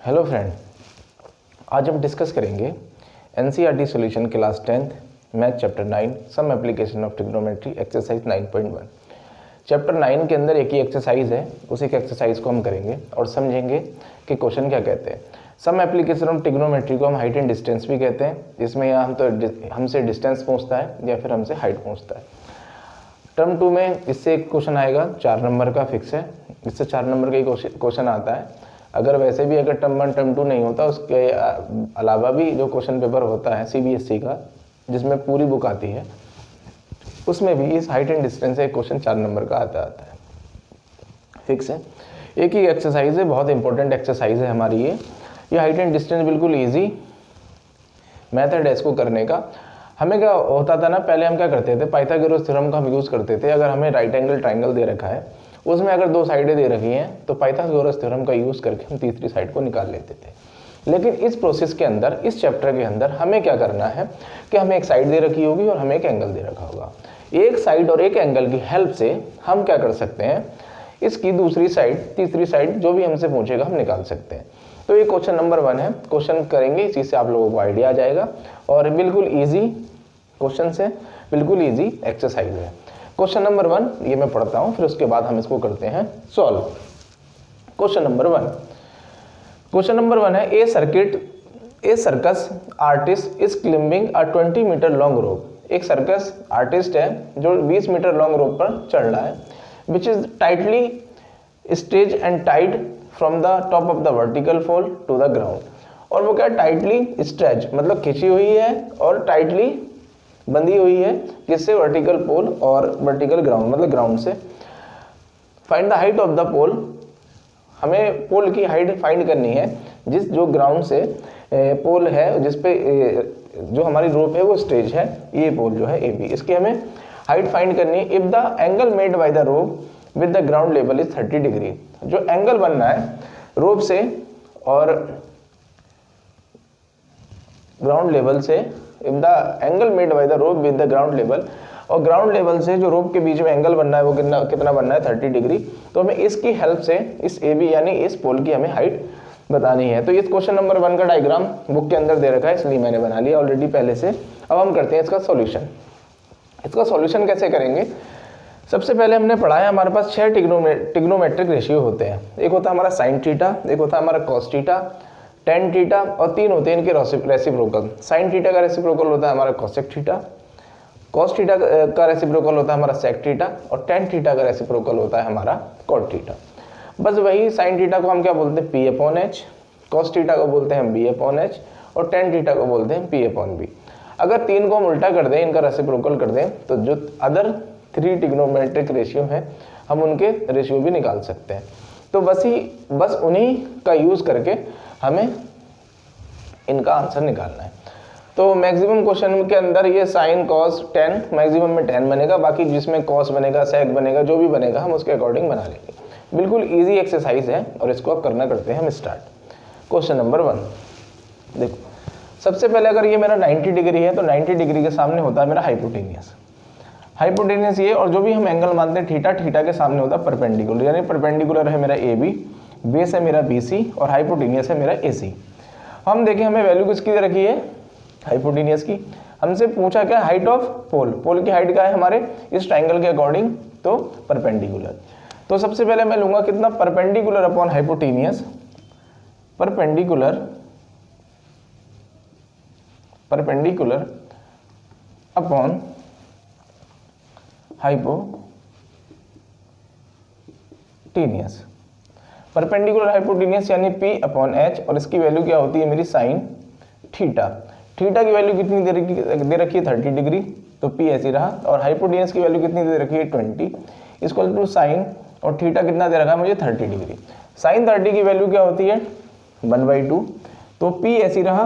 Hello friend, आज हम discuss करेंगे NCERT solution class 10th math chapter 9 some application of trigonometry exercise 9.1। Chapter 9 के अंदर एक ही एक्सरसाइज है, उसी के एक्सरसाइज को हम करेंगे और समझेंगे कि क्वेश्चन क्या कहते हैं। सम एप्लीकेशन ऑफ ट्रिग्नोमेट्री को हम हाइट एंड डिस्टेंस भी कहते हैं, जिसमें या हम तो हमसे डिस्टेंस पूछता है या फिर हमसे हाइट पूछता है। टर्म 2 में इससे एक क्वेश्चन आएगा 4 नंबर का, फिक्स है, इससे 4 नंबर का ही क्वेश्चन आता है। अगर वैसे भी अगर टर्म 1 टर्म 2 नहीं होता, उसके अलावा भी जो क्वेश्चन पेपर होता है सीबीएसई का, जिसमें पूरी बुक आती है, उसमें भी इस हाइट एंड डिस्टेंस से एक क्वेश्चन 4 नंबर का आता है, फिक्स है। एक ही एक्सरसाइज है, बहुत इंपॉर्टेंट एक्सरसाइज है हमारी ये हाइट एंड डिस्टेंस बिल्कुल ईजी मेथड है इसको करने का। हमें क्या होता था ना, पहले हम क्या करते थे, पाइथागोरस थ्योरम का हम यूज़ करते थे। अगर हमें राइट एंगल ट्राइंगल दे रखा है, उसमें अगर 2 साइडें दे रखी हैं, तो पाइथागोरस थ्योरम का यूज़ करके हम तीसरी साइड को निकाल लेते थे। लेकिन इस प्रोसेस के अंदर, इस चैप्टर के अंदर हमें क्या करना है कि हमें एक साइड दे रखी होगी और हमें एक एंगल दे रखा होगा। एक साइड और एक एंगल की हेल्प से हम क्या कर सकते हैं, इसकी दूसरी साइड, तीसरी साइड जो भी हमसे पूछेगा हम निकाल सकते हैं। तो ये क्वेश्चन नंबर 1 है, क्वेश्चन करेंगे, इसी से आप लोगों को आइडिया आ जाएगा और बिल्कुल ईजी क्वेश्चन है, बिल्कुल ईजी एक्सरसाइज है। क्वेश्चन नंबर 1 ये मैं पढ़ता हूं, फिर उसके बाद हम इसको करते हैं solve. Question number 1, question number 1 है, a circus artist is climbing a 20 metre long rope. एक सर्कस आर्टिस्ट है जो 20 मीटर लॉन्ग रोप पर चढ़ रहा है, which is tightly stage and tied from the top of the vertical pole to the ground. और वो क्या, टाइटली स्ट्रेच मतलब खिंची हुई है और टाइटली बंधी हुई है, किससे, वर्टिकल पोल और वर्टिकल ग्राउंड मतलब ग्राउंड से। Find the height of the pole, हमें पोल की हाइट फाइंड करनी है, जिस जो ग्राउंड से पोल है, जिस पे जो हमारी रोप है वो स्टेज है, ये पोल जो है ए बी, इसकी हमें हाइट फाइंड करनी है। If the angle made by the rope with the ground level is 30 degree, जो एंगल बनना है रोप से और ग्राउंड लेवल से, if the angle made by the rope with the ground level, और ग्राउंड लेवल से जो रोप के बीच में एंगल बनना है वो कितना बनना है, 30 डिग्री। तो हमें इसकी हेल्प से इस ए बी यानी इस पोल की हमें हाइट बतानी है। तो इस क्वेश्चन नंबर 1 का डायग्राम बुक के अंदर दे रखा है, इसलिए मैंने बना लिया ऑलरेडी पहले से। अब हम करते हैं इसका सॉल्यूशन। इसका सॉल्यूशन कैसे करेंगे, सबसे पहले हमने पढ़ा है, हमारे पास 6 ट्रिग्नोमेट्रिक रेशियो होते हैं। एक होता है हमारा साइन थीटा, एक होता है हमारा कॉस थीटा, टेन थीटा, और 3 होते हैं इनके रेसिप्रोकल। साइन थीटा का रेसिप्रोकल होता है हमारा कोसेक थीटा, कॉस थीटा का रेसिप्रोकल होता है हमारा सेक थीटा, और टेन थीटा का रेसिप्रोकल होता है हमारा कॉट थीटा। बस वही, साइन थीटा को हम क्या बोलते हैं, P/H, कॉस थीटा को बोलते हैं B/H, और टेन थीटा को बोलते हैं P/B। अगर 3 को हम उल्टा कर दें, इनका रेसिप्रोकल कर दें, तो जो अदर 3 ट्रिग्नोमेट्रिक रेशियो हैं हम उनके रेशियो भी निकाल सकते हैं। तो बस उन्हीं का यूज करके हमें इनका आंसर निकालना है। तो मैक्सिमम क्वेश्चन के अंदर ये साइन कॉस टेन, मैक्सिमम में 10 बनेगा, बाकी जिसमें कॉस बनेगा, सेक बनेगा, जो भी बनेगा हम उसके अकॉर्डिंग बना लेंगे। बिल्कुल इजी एक्सरसाइज है और इसको अब करना करते हैं हम स्टार्ट। क्वेश्चन नंबर 1 देखो, सबसे पहले अगर ये मेरा 90 डिग्री है, तो 90 डिग्री के सामने होता है मेरा हाइपोटेनियस। हाइपोटेनियस ये, और जो भी हम एंगल मानते हैं थीटा, थीटा के सामने होता है परपेंडिकुलर, यानी परपेंडिकुलर है मेरा ए बी, बेस है मेरा BC, और हाइपोटेनियस है मेरा AC। हम देखें हमें वैल्यू किसकी दे रखी है, हाइपोटेनियस की। हमसे पूछा क्या, हाइट ऑफ पोल, पोल की हाइट क्या है हमारे इस ट्राइंगल के अकॉर्डिंग, तो परपेंडिकुलर। तो सबसे पहले मैं लूंगा कितना, perpendicular upon hypotenuse, perpendicular upon hypotenuse. Perpendicular hypotenuse यानी P/H, और इसकी वैल्यू क्या होती है मेरी साइन थीटा। थीटा की वैल्यू कितनी दे रखी है, 30 डिग्री, तो P ऐसी रहा, और हाइपोटेनियस की वैल्यू कितनी दे रखी है, 20, इक्वल टू साइन, और थीटा कितना दे रखा है मुझे, 30 डिग्री। साइन 30 की वैल्यू क्या होती है, 1/2, तो P ऐसी रहा,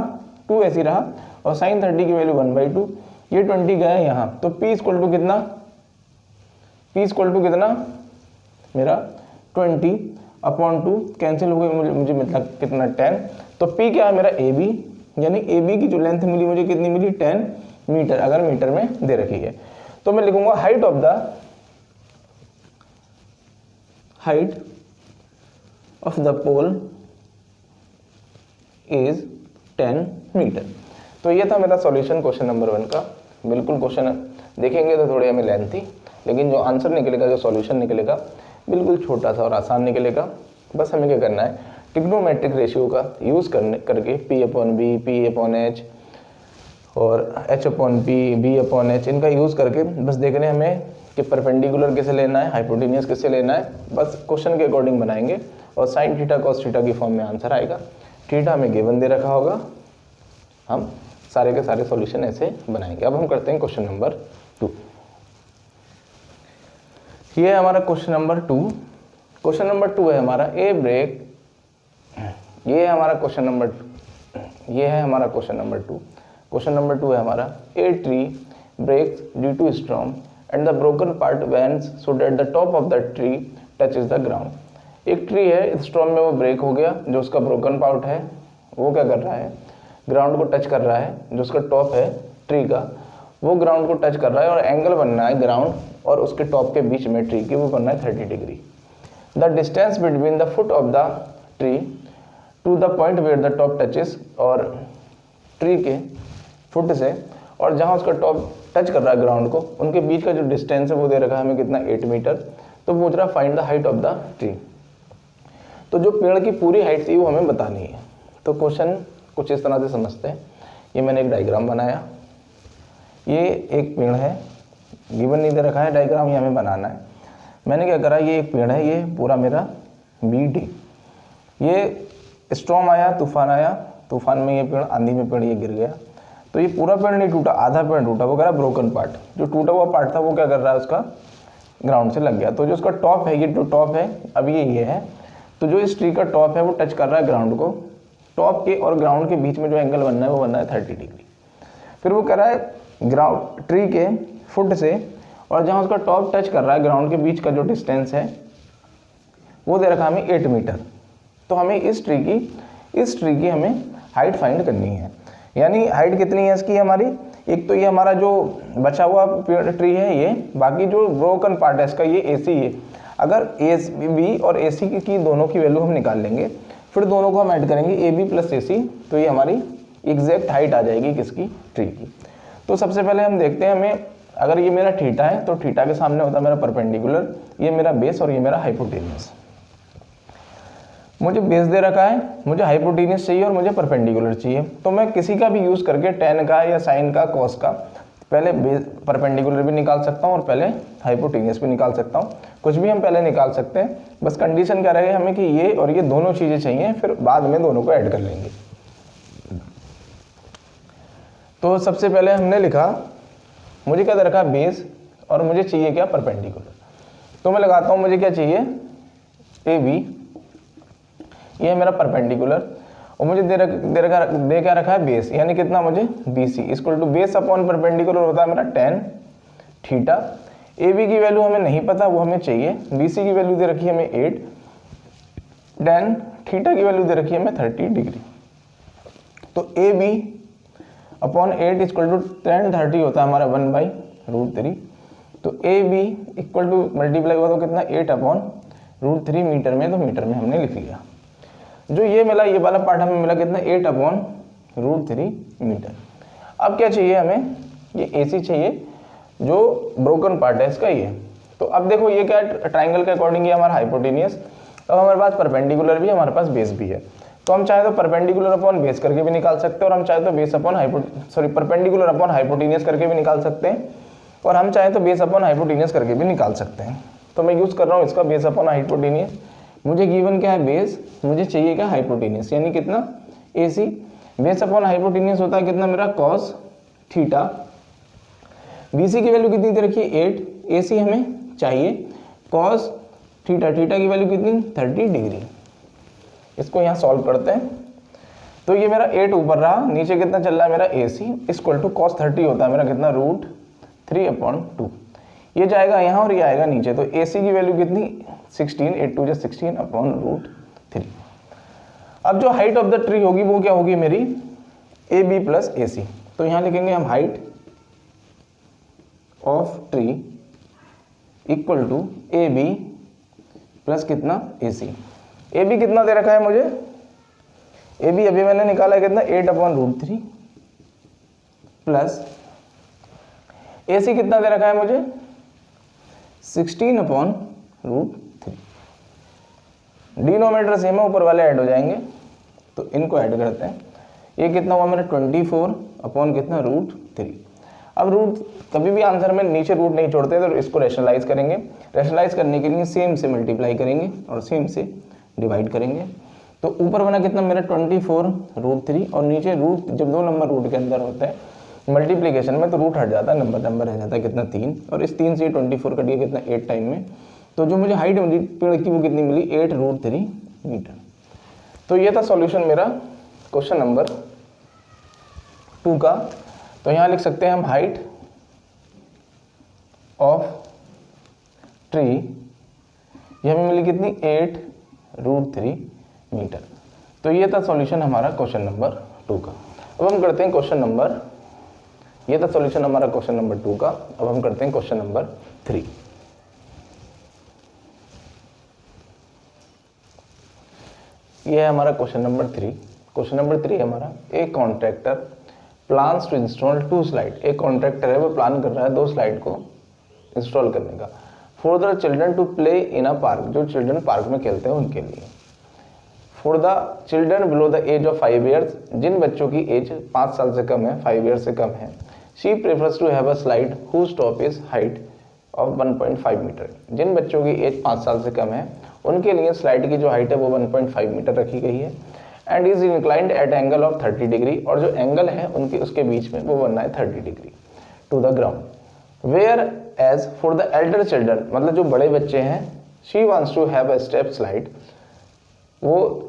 2 ऐसी रहा, और साइन 30 की वैल्यू 1/2, ये 20 गया यहाँ, तो P इक्वल टू कितना, मेरा 20/2, कैंसिल हो गई, मुझे मतलब कितना, 10। तो P क्या है मेरा AB, यानी AB की जो लेंथ मिली मुझे कितनी मिली, 10 मीटर, अगर मीटर में दे रखी है। तो मैं लिखूंगा height of the pole is 10 metre. तो ये था मेरा सॉल्यूशन क्वेश्चन नंबर 1 का। बिल्कुल क्वेश्चन देखेंगे तो थोड़े हमें लेंथी, लेकिन जो आंसर निकलेगा, जो सॉल्यूशन निकलेगा बिल्कुल छोटा सा और आसान निकलेगा। बस हमें क्या करना है, ट्रिग्नोमेट्रिक रेशियो का यूज़ करके P/B, P/H और H/P, B/H इनका यूज़ करके बस देखने हमें कि परपेंडिकुलर कैसे लेना है, हाइपोटेनियस कैसे लेना है, बस क्वेश्चन के अकॉर्डिंग बनाएंगे और साइन थीटा कॉस थीटा की फॉर्म में आंसर आएगा। थीटा हमें गिवन दे रखा होगा, हम सारे के सारे सॉल्यूशन ऐसे बनाएंगे। अब हम करते हैं क्वेश्चन नंबर 2। ये है हमारा क्वेश्चन नंबर 2। क्वेश्चन नंबर 2 है हमारा ए ब्रेक। ये है हमारा क्वेश्चन नंबर 2। क्वेश्चन नंबर 2 है हमारा a tree breaks due to storm and the broken part bends so that the top of the tree touches the ground. एक ट्री है, storm में वो ब्रेक हो गया, जो उसका ब्रोकन पार्ट है वो क्या कर रहा है, ग्राउंड को टच कर रहा है। जो उसका टॉप है ट्री का वो ग्राउंड को टच कर रहा है और एंगल बनना है ग्राउंड और उसके टॉप के बीच में ट्री की, वो बनना है 30 degree. The distance between the foot of the tree to the point where the top touches, और ट्री के फुट से और जहाँ उसका टॉप टच कर रहा है ग्राउंड को, उनके बीच का जो डिस्टेंस है वो दे रखा है हमें कितना, 8 मीटर। तो पूछ रहा find the height of the tree. तो जो पेड़ की पूरी हाइट थी वो हमें बतानी है। तो क्वेश्चन कुछ इस तरह से समझते हैं। ये मैंने एक डायग्राम बनाया, ये एक पेड़ है, गिवन नहीं दे रखा है डायग्राम, ये हमें बनाना है। मैंने क्या करा, ये एक पेड़ है, ये पूरा मेरा BD। ये स्टॉर्म आया, तूफान आया, तूफान में ये पेड़, आंधी में पेड़ ये गिर गया। तो ये पूरा पेड़ नहीं टूटा, आधा पेड़ टूटा, वो कह रहा है ब्रोकन पार्ट। जो टूटा हुआ पार्ट था वो क्या कर रहा है, उसका ग्राउंड से लग गया। तो जो उसका टॉप है, ये जो टॉप है अब ये है, तो जो इस ट्री का टॉप है वो टच कर रहा है ग्राउंड को। टॉप के और ग्राउंड के बीच में जो एंगल बनना है वो बनना है 30 डिग्री। फिर वो कह रहा है ग्राउंड ट्री के फुट से और जहाँ उसका टॉप टच कर रहा है ग्राउंड के बीच का जो डिस्टेंस है वो दे रखा हमें 8 मीटर। तो हमें इस ट्री की हमें हाइट फाइंड करनी है। यानी हाइट कितनी है इसकी हमारी, एक तो ये हमारा जो बचा हुआ ट्री है ये, बाकी जो ब्रोकन पार्ट है इसका ये AC है। अगर AB और AC की दोनों की वैल्यू हम निकाल लेंगे, फिर दोनों को हम ऐड करेंगे AB + AC, तो ये हमारी एग्जैक्ट हाइट आ जाएगी किसकी, ट्री की। तो सबसे पहले हम देखते हैं, हमें अगर ये मेरा थीटा है तो थीटा के सामने होता है मेरा परपेंडिकुलर, ये मेरा बेस और ये मेरा हाइपोटेनियस। मुझे बेस दे रखा है, मुझे हाइपोटेनियस चाहिए और मुझे परपेंडिकुलर चाहिए। तो मैं किसी का भी यूज़ करके tan का या sin का cos का पहले परपेंडिकुलर भी निकाल सकता हूँ और पहले हाइपोटेनियस भी निकाल सकता हूँ। कुछ भी हम पहले निकाल सकते हैं, बस कंडीशन क्या रहेगी हमें कि ये और ये दोनों चीज़ें चाहिए, फिर बाद में दोनों को ऐड कर लेंगे। तो सबसे पहले हमने लिखा, मुझे क्या दे रखा बेस और मुझे चाहिए क्या, परपेंडिकुलर। तो मैं लगाता हूँ, मुझे क्या चाहिए, AB, ये है मेरा परपेंडिकुलर, और मुझे दे क्या रखा है बेस, यानी कितना मुझे BC = बेस अपॉन परपेंडिकुलर होता है मेरा tan थीटा। AB की वैल्यू हमें नहीं पता, वो हमें चाहिए। BC की वैल्यू दे रखी है हमें 8, tan थीटा की वैल्यू दे रखी है हमें 30 डिग्री। तो AB अपॉन 8 = tan 30 होता है हमारा 1/√3। तो AB = मल्टीप्लाई हुआ तो कितना, 8/√3 मीटर में, तो मीटर में हमने लिख लिया। जो ये मिला, ये वाला पार्ट हमें मिला कितना, 8/√3 मीटर। अब क्या चाहिए हमें, ये AC चाहिए, जो ब्रोकन पार्ट है इसका ये। तो अब देखो ये क्या है, ट्राइंगल के अकॉर्डिंग ये हमारा हाइपोटेनियस। अब हमारे पास परपेंडिकुलर भी है, हमारे पास बेस भी है। तो हम चाहे तो परपेंडिकुलर अपॉन बेस करके भी निकाल सकते हैं, और हम चाहे तो परपेंडिकुलर अपॉन हाइपोटेनियस करके भी निकाल सकते हैं, और हम चाहे तो बेस अपॉन हाइपोटेनियस करके भी निकाल सकते हैं। तो मैं यूज़ कर रहा हूँ इसका बेस अपॉन हाइपोटेनियस। मुझे गिवन क्या है, बेस, मुझे चाहिए क्या, हाइपोटेनियस, यानी कितना, AC। बेस अपॉन हाइपोटेनियस होता है कितना मेरा, cos थीटा। BC की वैल्यू कितनी दे रखी है, 8, AC हमें चाहिए cos थीटा, थीटा की वैल्यू कितनी, 30 डिग्री। इसको यहाँ सॉल्व करते हैं। तो ये मेरा 8 ऊपर रहा, नीचे कितना चल रहा है मेरा AC = cos 30 होता है मेरा कितना, √3/2। ये जाएगा यहाँ और ये आएगा नीचे। तो AC की वैल्यू कितनी, 16, 8 2 16/√3। अब जो हाइट ऑफ द ट्री होगी वो क्या होगी मेरी, AB + AC। तो यहाँ लिखेंगे हम हाइट ऑफ ट्री = AB + कितना, AC। AB कितना दे रखा है मुझे, ए बी अभी मैंने निकाला कितना 8/√3 प्लस ए सी कितना दे रखा है मुझे 16/√3। डिनोमिनेटर सेम है, ऊपर वाले ऐड हो जाएंगे तो इनको ऐड करते हैं। ये कितना हुआ मेरा 24 कितना √3। अब रूट कभी भी आंसर में नीचे रूट नहीं छोड़ते तो इसको रैशनलाइज करेंगे। रैशनलाइज करने के लिए सेम से मल्टीप्लाई करेंगे और सेम से डिवाइड करेंगे। तो ऊपर बना कितना मेरा 24√3 और नीचे रूट, जब दो नंबर रूट के अंदर होते हैं मल्टीप्लिकेशन में तो रूट हट जाता है, नंबर रह जाता है कितना 3, और इस 3 से 24 कट गया कितना 8 टाइम में। तो जो मुझे हाइट मिली पेड़ की वो कितनी मिली 8√3 मीटर। तो ये था सॉल्यूशन मेरा क्वेश्चन नंबर 2 का। तो यहाँ लिख सकते हैं हम हाइट ऑफ ट्री, ये हमें मिली कितनी 8√3 मीटर। तो ये था सॉल्यूशन हमारा क्वेश्चन नंबर 2 का। अब हम करते हैं क्वेश्चन नंबर, ये था सॉल्यूशन हमारा क्वेश्चन नंबर 2 का। अब हम करते हैं क्वेश्चन नंबर 3। ये है हमारा क्वेश्चन नंबर 3। क्वेश्चन नंबर 3 है हमारा, एक contractor plans to install 2 slide. एक कॉन्ट्रैक्टर है वो प्लान कर रहा है 2 स्लाइड को इंस्टॉल करने का। For the children to play in a park, जो चिल्ड्रन पार्क में खेलते हैं उनके लिए। For the children below the age of 5 years, जिन बच्चों की एज 5 साल से कम है, 5 ईयर्स से कम है। She prefers to have a slide whose top is height of 1.5 metre. जिन बच्चों की एज 5 साल से कम है उनके लिए स्लाइड की जो हाइट है वो 1.5 मीटर रखी गई है। And is inclined at angle of 30 degree, और जो एंगल है उनके उसके बीच में वो बनना है 30 degree to the ground. Whereas for the elder children, मतलब जो बड़े बच्चे हैं, she wants to have a step slide, वो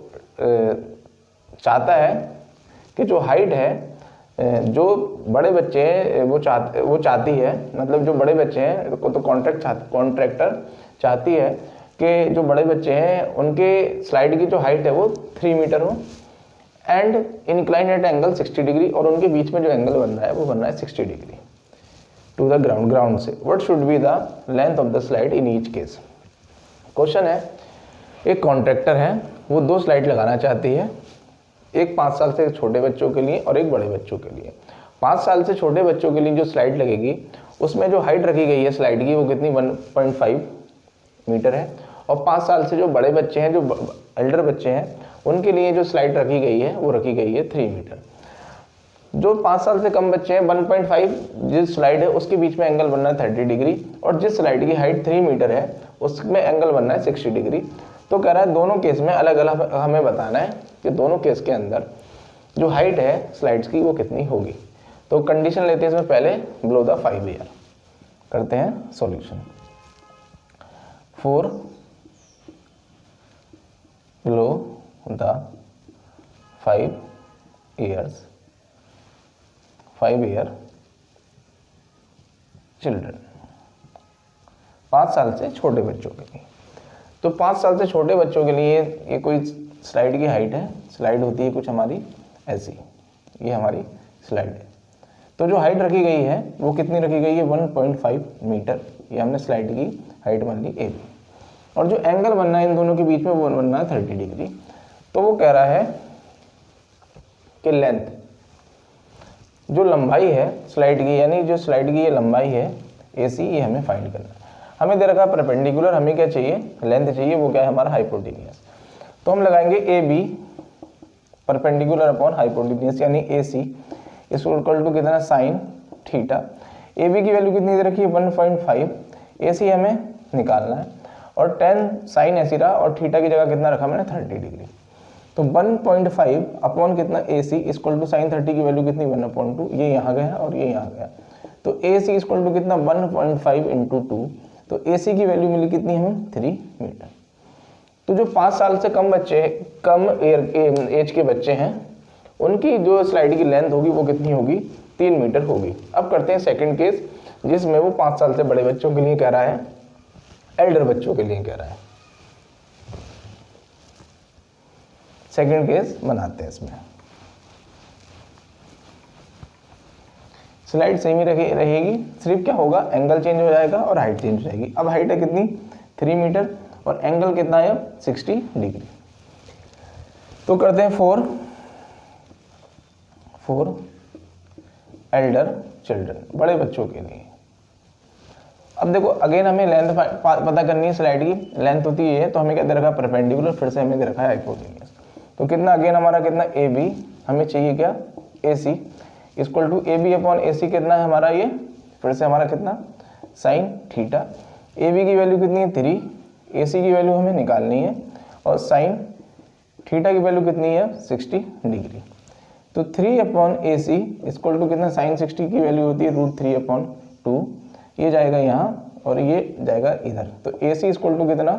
चाहता है कि जो हाइट है, जो बड़े बच्चे हैं वो चाहती है, मतलब जो बड़े बच्चे हैं तो कॉन्ट्रैक्टर चाहती है कि जो बड़े बच्चे हैं उनके स्लाइड की जो हाइट है वो 3 मीटर हो। And incline at angle 60 degree, और उनके बीच में जो एंगल बन रहा है वो बन रहा है 60 degree to the ground, ground से। What should be the length of the slide in each case. Question है, एक कॉन्ट्रैक्टर है वो 2 स्लाइड लगाना चाहती है, एक 5 साल से छोटे बच्चों के लिए और एक बड़े बच्चों के लिए। 5 साल से छोटे बच्चों के लिए जो स्लाइड लगेगी उसमें जो हाइट रखी गई है स्लाइड की वो कितनी 1.5 मीटर है। और 5 साल से जो बड़े बच्चे हैं, जो एल्डर बच्चे हैं, उनके लिए जो स्लाइड रखी गई है वो रखी गई है 3 मीटर। जो 5 साल से कम बच्चे हैं 1.5 जिस स्लाइड है उसके बीच में एंगल बनना है 30 डिग्री, और जिस स्लाइड की हाइट 3 मीटर है उसमें एंगल बनना है 60 डिग्री। तो कह रहा है दोनों केस में अलग अलग हमें बताना है कि दोनों केस के अंदर जो हाइट है स्लाइड्स की वो कितनी होगी। तो कंडीशन लेते हैं इसमें पहले, बिलो द 5 ईयर। करते हैं solution. 4 below the 5 years, 5 year children, 5 साल से छोटे बच्चों के लिए। तो 5 साल से छोटे बच्चों के लिए ये कोई स्लाइड की हाइट है, स्लाइड होती है कुछ हमारी ऐसी, ये हमारी स्लाइड है। तो जो हाइट रखी गई है वो कितनी रखी गई है 1.5 मीटर, ये हमने स्लाइड की हाइट मान ली ए बी। और जो एंगल बनना है इन दोनों के बीच में वो बनना है 30 डिग्री। तो वो कह रहा है कि लेंथ, जो लंबाई है स्लाइड की, यानी जो स्लाइड की ये लंबाई है ए सी, ये हमें फाइंड करना है। हमें दे रखा है परपेंडिकुलर, हमें क्या चाहिए लेंथ चाहिए, वो क्या है हमारा हाइपोटेन्यूस। तो हम लगाएंगे A B perpendicular upon hypotenuse, यानी ए सी इसको इक्वल टू कितना साइन थीटा। ए बी की वैल्यू कितनी दे रखी है 1.5, ए सी हमें निकालना है, और 10 साइन ऐसी रहा, और थीटा की जगह कितना रखा मैंने 30 डिग्री। तो 1.5 अपॉन कितना ए सी इक्वल टू साइन 30 की वैल्यू कितनी 1/2, ये यहाँ गया और ये यहाँ गया। तो ए सी इक्वल टू कितना 1.5 इंटू 2, तो ए सी की वैल्यू मिली कितनी हमें 3 मीटर। तो जो 5 साल से कम बच्चे, कम एज के बच्चे हैं, उनकी जो स्लाइड की लेंथ होगी वो कितनी होगी 3 मीटर होगी। अब करते हैं सेकंड केस, जिसमें वो 5 साल से बड़े बच्चों के लिए कह रहा है, एल्डर बच्चों के लिए कह रहा है। सेकंड केस बनाते हैं। इसमें स्लाइड सेम ही रहेगी, सिर्फ क्या होगा एंगल चेंज हो जाएगा और हाइट चेंज हो जाएगी। अब हाइट है कितनी 3 मीटर और एंगल कितना है 60 डिग्री। तो करते हैं 4 फॉर एल्डर चिल्ड्रन, बड़े बच्चों के लिए। अब देखो अगेन हमें लेंथ पता करनी है स्लाइड की, लेंथ होती है तो हमें क्या दे रखा है परपेंडिकुलर, फिर से हमें दे रखा है हाइपोटेन्यूज। तो कितना अगेन हमारा कितना ए बी, हमें चाहिए क्या A C equal to A B upon A C कितना है हमारा ये, फिर से हमारा कितना साइन थीटा। ए बी की वैल्यू कितनी है 3, ए सी की वैल्यू हमें निकालनी है और साइन थीटा की वैल्यू कितनी है 60 डिग्री। तो 3 upon A C equal to कितना साइन 60 की वैल्यू होती है √3/2, ये जाएगा यहाँ और ये जाएगा इधर। तो ए सी इक्वल टू कितना,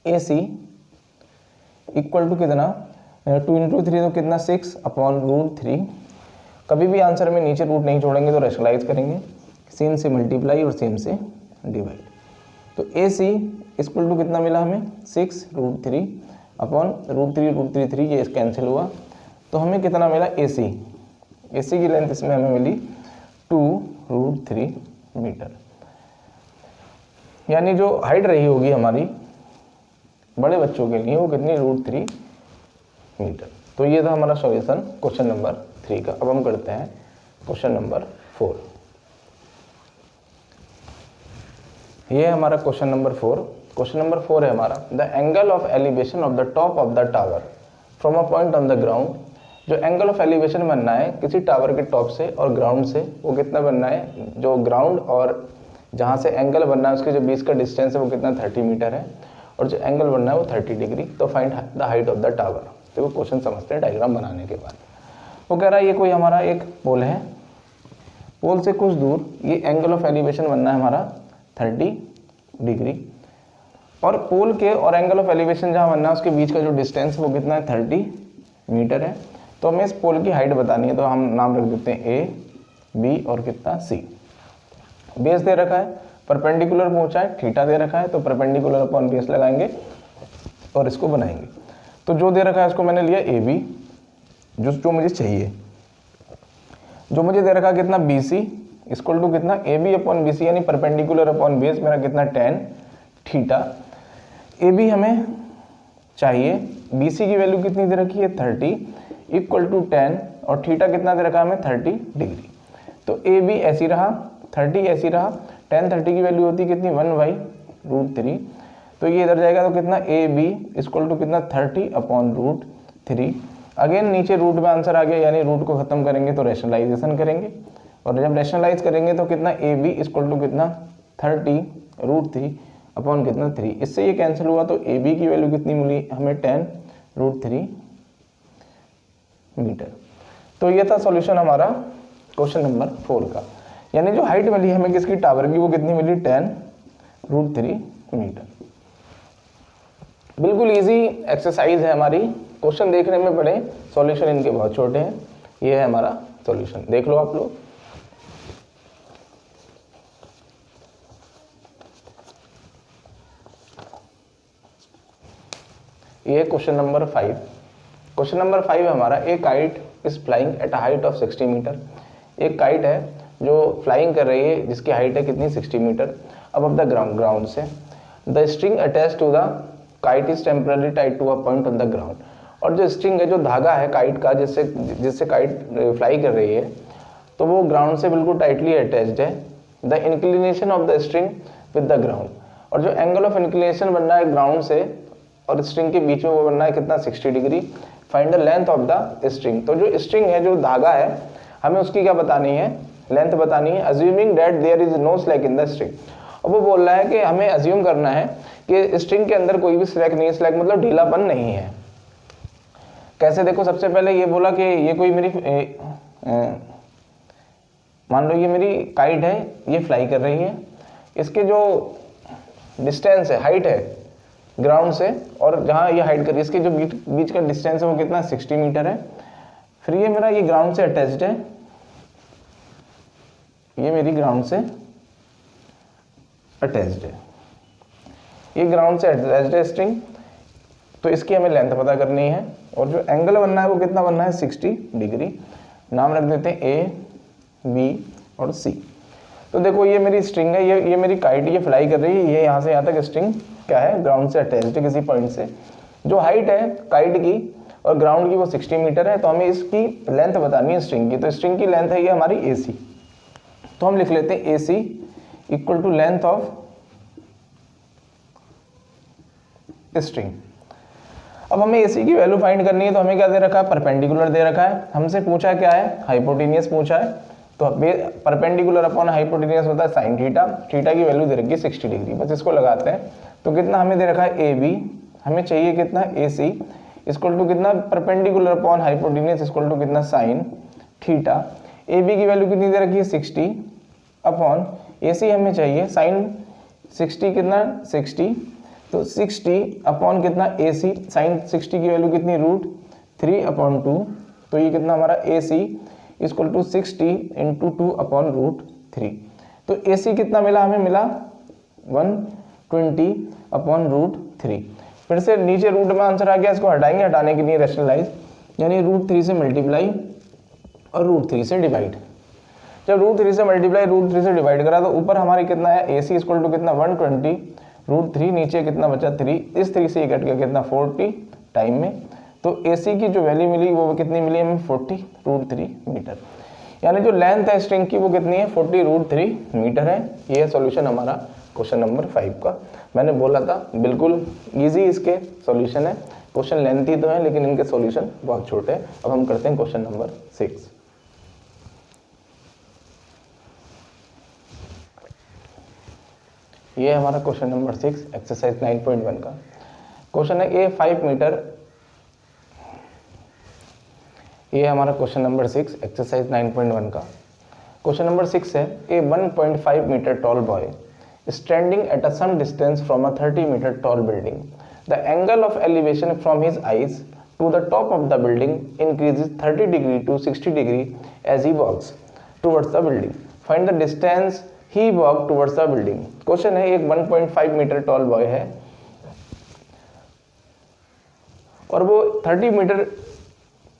ए सी इक्वल टू कितना 2 × 3 तो कितना 6 अपॉन √3। कभी भी आंसर में नीचे रूट नहीं छोड़ेंगे तो रैशनलाइज करेंगे, सेम से मल्टीप्लाई और सेम से डिवाइड। तो ए सी इक्वल टू कितना मिला हमें 6 √3 अपॉन √3 ये कैंसिल हुआ, तो हमें कितना मिला ए सी की लेंथ इसमें हमें मिली 2√3 मीटर। यानी जो हाइट रही होगी हमारी बड़े बच्चों के लिए वो कितनी √3 मीटर। तो ये था हमारा सॉल्यूशन क्वेश्चन नंबर 3 का। अब हम करते हैं क्वेश्चन नंबर 4। ये है हमारा क्वेश्चन नंबर 4। क्वेश्चन नंबर 4 है हमारा, the angle of elevation of the top of the tower from a point on the ground. जो एंगल ऑफ एलिवेशन बनना है किसी टावर के टॉप से और ग्राउंड से, वो कितना बनना है, जो ग्राउंड और जहाँ से एंगल बनना है उसके जो बीच का डिस्टेंस है वो कितना 30 मीटर है, और जो एंगल बनना है वो 30 डिग्री। तो find the height of the tower. तो वो क्वेश्चन समझते हैं डायग्राम बनाने के बाद। वो कह रहा है ये कोई हमारा एक पोल है, पोल से कुछ दूर ये एंगल ऑफ एलिवेशन बनना है हमारा 30 डिग्री, और पोल के और एंगल ऑफ एलिवेशन जहाँ बनना है उसके बीच का जो डिस्टेंस है वो कितना है 30 मीटर है। तो हमें इस पोल की हाइट बतानी है, तो हम नाम रख देते हैं ए बी और कितना सी। बेस दे रखा है, परपेंडिकुलर पहुंचा है, थीटा दे रखा है, तो परपेंडिकुलर अपॉन बेस लगाएंगे और इसको बनाएंगे। तो जो दे रखा है उसको मैंने लिया ए बी, जो मुझे चाहिए। जो मुझे दे रखा है कितना बी सी इक्वल टू कितना A B upon B C, यानी परपेंडिकुलर अपॉन बेस मेरा कितना tan थीटा। ए बी हमें चाहिए, बी सी की वैल्यू कितनी दे रखी है 30 इक्वल टू tan, और थीटा कितना दे रखा है हमें 30 डिग्री। तो ए बी ऐसी रहा, 30 ऐसी रहा, tan 30 की वैल्यू होती है कितनी 1/√3। तो ये इधर जाएगा तो कितना ए बी इक्वल टू कितना 30 अपॉन √3। अगेन नीचे रूट में आंसर आ गया, यानी रूट को खत्म करेंगे तो रैशनलाइजेशन करेंगे, और जब रैशनलाइज करेंगे तो कितना ए बी इक्वल टू कितना 30√3 अपॉन कितना 3। इससे ये कैंसिल हुआ तो ए बी की वैल्यू कितनी मिली हमें tan√3 मीटर। तो ये था सॉल्यूशन हमारा क्वेश्चन नंबर 4 का। यानी जो हाइट मिली हमें किसकी टावर की वो कितनी मिली tan√3 मीटर। बिल्कुल इजी एक्सरसाइज है हमारी, क्वेश्चन देखने में बड़े, सॉल्यूशन इनके बहुत छोटे हैं। ये है हमारा सॉल्यूशन, देख लो आप लोग। ये क्वेश्चन नंबर 5। क्वेश्चन नंबर 5 हमारा, एक kite is flying at a height of 60 metre. एक काइट है जो फ्लाइंग कर रही है जिसकी हाइट है कितनी 60 मीटर अबव द ग्राउंड से। The string attach to the kite is temporary tied to a point on the ground. और जो स्ट्रिंग है, जो धागा है काइट का जिससे काइट फ्लाई कर रही है, तो वो ग्राउंड से बिल्कुल टाइटली अटैच्ड है। The inclination of the string with the ground. और जो एंगल ऑफ इंक्लिनेशन बनना है ग्राउंड से और स्ट्रिंग के बीच में वो बनना है कितना 60 degree. Find the length of the string. तो जो स्ट्रिंग है, जो धागा है, हमें उसकी क्या बतानी है, लेंथ बतानी है। Assuming that there is no slack in the string. और वो बोल रहा है कि हमें अज्यूम करना है कि स्ट्रिंग के अंदर कोई भी स्लैक नहीं है। स्लैक मतलब ढीलापन नहीं है। कैसे, देखो सबसे पहले ये बोला कि ये कोई मेरी मान लो ये मेरी काइट है, ये फ्लाई कर रही है, इसके जो डिस्टेंस है, हाइट है ग्राउंड से और जहाँ ये हाइट कर रही है, इसके जो बीच का डिस्टेंस है वो कितना 60 मीटर है। फिर ये मेरा ये ग्राउंड से अटैच्ड है, ये मेरी ग्राउंड से अटैच्ड है, ये ग्राउंड से अटैच्ड है स्ट्रिंग। तो इसकी हमें लेंथ पता करनी है, और जो एंगल बनना है वो कितना बनना है 60 डिग्री। नाम रख देते हैं ए बी और सी। तो देखो ये मेरी स्ट्रिंग है, ये मेरी काइट, ये फ्लाई कर रही है, ये यहाँ से यहाँ तक स्ट्रिंग क्या है, ग्राउंड से अटैच्ड है किसी पॉइंट से। जो हाइट है काइट की और ग्राउंड की वो 60 मीटर है। तो हमें इसकी लेंथ बतानी है स्ट्रिंग की, तो स्ट्रिंग की लेंथ है ये हमारी AC। तो हम लिख लेते हैं AC equal to length of string. अब हमें AC की वैल्यू फाइंड करनी है, तो हमें क्या दे रखा है, परपेंडिकुलर दे रखा है। हमसे पूछा क्या है, हाइपोटेनियस पूछा है। तो परपेंडिकुलर अपॉन हाइपोटेनियस होता है साइन थीटा, थीटा की वैल्यू दे रखी है 60 डिग्री, बस इसको लगाते हैं। तो कितना हमें दे रखा है AB, हमें चाहिए कितना AC इक्वल टू कितना, perpendicular upon hypotenuse equal to कितना साइन थीटा। AB की वैल्यू कितनी दे रखी है 60 अपॉन AC हमें चाहिए साइन 60 कितना 60, तो 60 अपॉन कितना AC, साइन 60 की वैल्यू कितनी √3 अपॉन 2, तो ये कितना हमारा AC equal to 60 into 2 upon √3। तो AC कितना मिला, हमें मिला 120 अपॉन √3। फिर से नीचे रूट में आंसर आ गया, इसको हटाएंगे, हटाने के लिए रैशनलाइज, यानी √3 से मल्टीप्लाई और √3 से डिवाइड। जब √3 से मल्टीप्लाई √3 से डिवाइड करा तो ऊपर हमारे कितना है, AC इक्वल टू कितना 120 √3, नीचे कितना बचा 3, इस 3 से कट गया कितना 40 टाइम में। तो AC की जो वैल्यू मिली वो कितनी मिली हमें 40 √3 मीटर, यानी जो लेंथ है स्ट्रिंग की वो कितनी है 40 √3 मीटर है। ये सॉल्यूशन हमारा क्वेश्चन नंबर 5 का। मैंने बोला था बिल्कुल इजी इसके सॉल्यूशन है, क्वेश्चन लेंथी तो है लेकिन इनके सॉल्यूशन बहुत छोटे हैं। अब हम करते हैं क्वेश्चन नंबर 6। ये हमारा क्वेश्चन नंबर 6 एक्सरसाइज 9.1 का क्वेश्चन है। ये 5 मीटर, ये हमारा क्वेश्चन नंबर 6 एक्सरसाइज 9.1 का क्वेश्चन नंबर 6 है। ए 1.5 metre tall boy standing at a some distance from a 30 meter tall building. The angle of elevation from his eyes to the top of the building increases 30 degree to 60 degree as he walks towards the building. Find the distance he walked towards the building. Question है, एक 1.5 metre tall boy है और वो 30 metre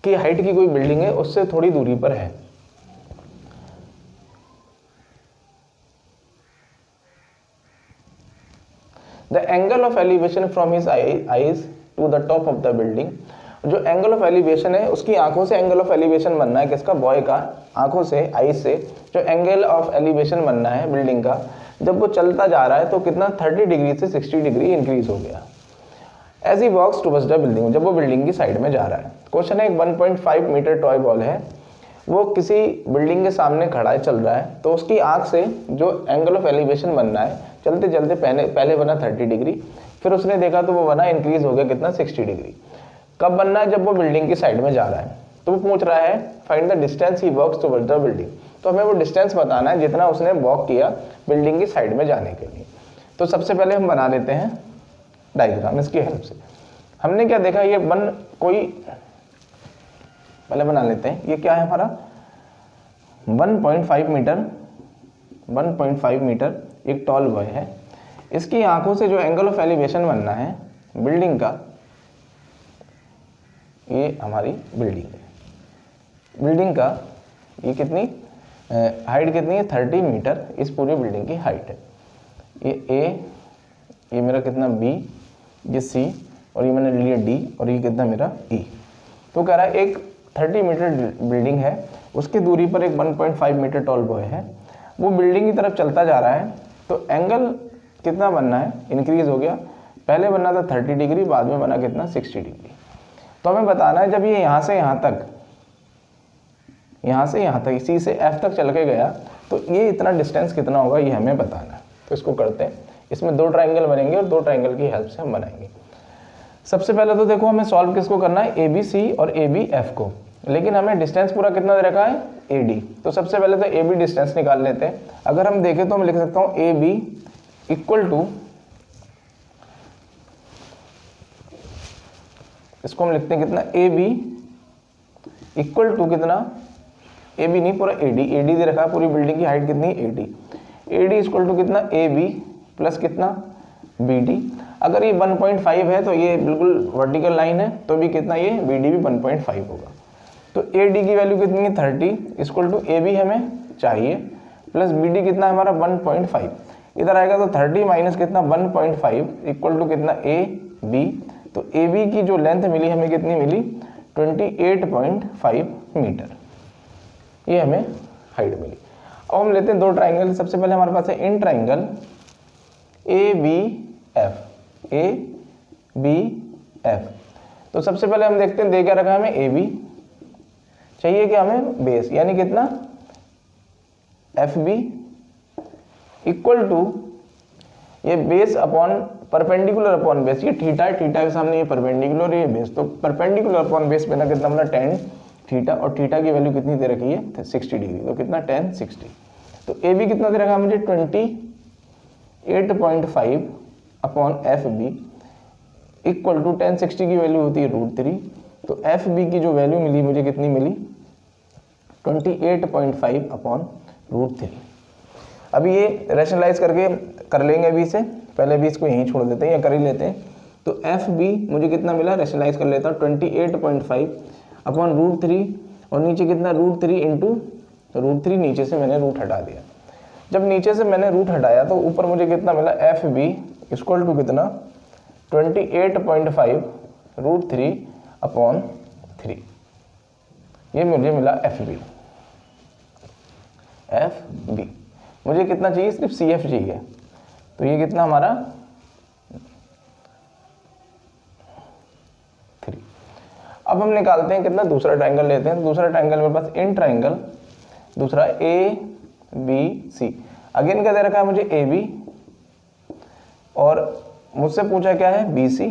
की height की कोई building है, उससे थोड़ी दूरी पर है। The angle of elevation from his eyes to the top of the building. जो एंगल ऑफ एलिवेशन है उसकी आंखों से एंगल ऑफ एलिवेशन बनना है, किसका, बॉय का, आंखों से, आईज से जो एंगल ऑफ एलिवेशन बनना है बिल्डिंग का, जब वो चलता जा रहा है तो कितना 30 डिग्री से 60 डिग्री इंक्रीज हो गया। As he walks towards the building, जब वो बिल्डिंग की साइड में जा रहा है। क्वेश्चन है, एक 1.5 मीटर टॉय बॉल है, वो किसी बिल्डिंग के सामने खड़ा है, चल रहा है, तो उसकी आंख से जो एंगल ऑफ एलिवेशन बनना है, चलते चलते पहले बना 30 डिग्री, फिर उसने देखा तो वो बना इंक्रीज हो गया कितना 60 डिग्री। कब बनना है, जब वो बिल्डिंग की साइड में जा रहा है। तो वो पूछ रहा है find the distance he walks towards the building, तो हमें वो डिस्टेंस बताना है जितना उसने वॉक किया बिल्डिंग की साइड में जाने के लिए। तो सबसे पहले हम बना लेते हैं डायग्राम इसकी हेल्प से। हमने क्या देखा, ये पहले बना लेते हैं, ये क्या है हमारा 1.5 मीटर एक टॉल बॉय है, इसकी आंखों से जो एंगल ऑफ एलिवेशन बनना है बिल्डिंग का, ये हमारी बिल्डिंग है, बिल्डिंग का ये कितनी हाइट कितनी है 30 मीटर, इस पूरी बिल्डिंग की हाइट है। ये A, ये मेरा कितना B, ये C और ये मैंने लिया D और ये कितना मेरा E। तो कह रहा है एक 30 मीटर बिल्डिंग है, उसकी दूरी पर एक 1.5 मीटर टॉल बॉय है, वो बिल्डिंग की तरफ चलता जा रहा है, तो एंगल कितना बनना है, इंक्रीज हो गया, पहले बनना था 30 डिग्री, बाद में बना कितना 60 डिग्री। तो हमें बताना है जब ये यहाँ से यहाँ तक इसी से F तक चल के गया तो ये इतना डिस्टेंस कितना होगा, ये हमें बताना है। तो इसको करते हैं, इसमें 2 ट्रायंगल बनेंगे और 2 ट्रायंगल की हेल्प से हम बनाएंगे। सबसे पहले तो देखो हमें सॉल्व किसको करना है, ABC और ABF को, लेकिन हमें डिस्टेंस पूरा कितना दे रखा है AD। तो सबसे पहले तो AB डिस्टेंस निकाल लेते हैं। अगर हम देखें तो मैं लिख सकता हूँ AB इक्वल टू, इसको हम लिखते हैं कितना AB इक्वल टू कितना, AB नहीं पूरा AD दे रखा है, पूरी बिल्डिंग की हाइट कितनी AD इक्वल टू कितना AB प्लस कितना BD। अगर ये 1.5 है तो ये बिल्कुल वर्टिकल लाइन है, तो भी कितना ये BD भी 1.5 होगा। तो AD की वैल्यू कितनी है 30 इक्वल टू AB हमें चाहिए प्लस BD कितना है हमारा 1.5, इधर आएगा तो 30 माइनस कितना 1.5 इक्वल टू कितना AB तो ए बी की जो लेंथ मिली हमें कितनी मिली 28.5 मीटर, ये हमें हाइट मिली। अब हम लेते हैं दो ट्राइंगल। सबसे पहले हमारे पास है in triangle A B F. तो सबसे पहले हम देखते हैं दे क्या रखा हमें ए बी, चाहिए कि हमें बेस, यानी कितना एफ बी इक्वल टू ये base upon perpendicular upon base, ये थीटा है, थीटा के सामने ये परपेंडिकुलर, ये बेस, तो परपेंडिकुलर अपॉन बेस बना कितना बना tan थीटा, और थीटा की वैल्यू कितनी दे रखी है 60 डिग्री, तो कितना tan 60। तो ए बी कितना दे रखा मुझे 28.5 upon F B equal to tan 60 की वैल्यू होती है √3, तो एफ बी की जो वैल्यू मिली मुझे कितनी मिली 28.5 अपॉन √3। अभी ये रैशनलाइज करके कर लेंगे अभी से, पहले भी इसको यहीं छोड़ देते हैं या कर ही लेते हैं। तो एफ बी मुझे कितना मिला, रैशनलाइज कर लेता हूँ 28.5 अपॉन √3, और नीचे कितना √3 इंटू √3, नीचे से मैंने रूट हटा दिया। जब नीचे से मैंने रूट हटाया तो ऊपर मुझे कितना मिला एफ बी इक्वल टू कितना 28.5 √3 अपॉन 3, ये मुझे मिला एफ बी। मुझे कितना चाहिए, सिर्फ सी एफ चाहिए, तो ये कितना हमारा 3। अब हम निकालते हैं कितना, दूसरा ट्राइंगल लेते हैं। दूसरा ट्राइंगल मेरे पास इन ट्राइंगल दूसरा ए बी सी, अगेन क्या दे रखा है मुझे ए बी, और मुझसे पूछा क्या है बी सी,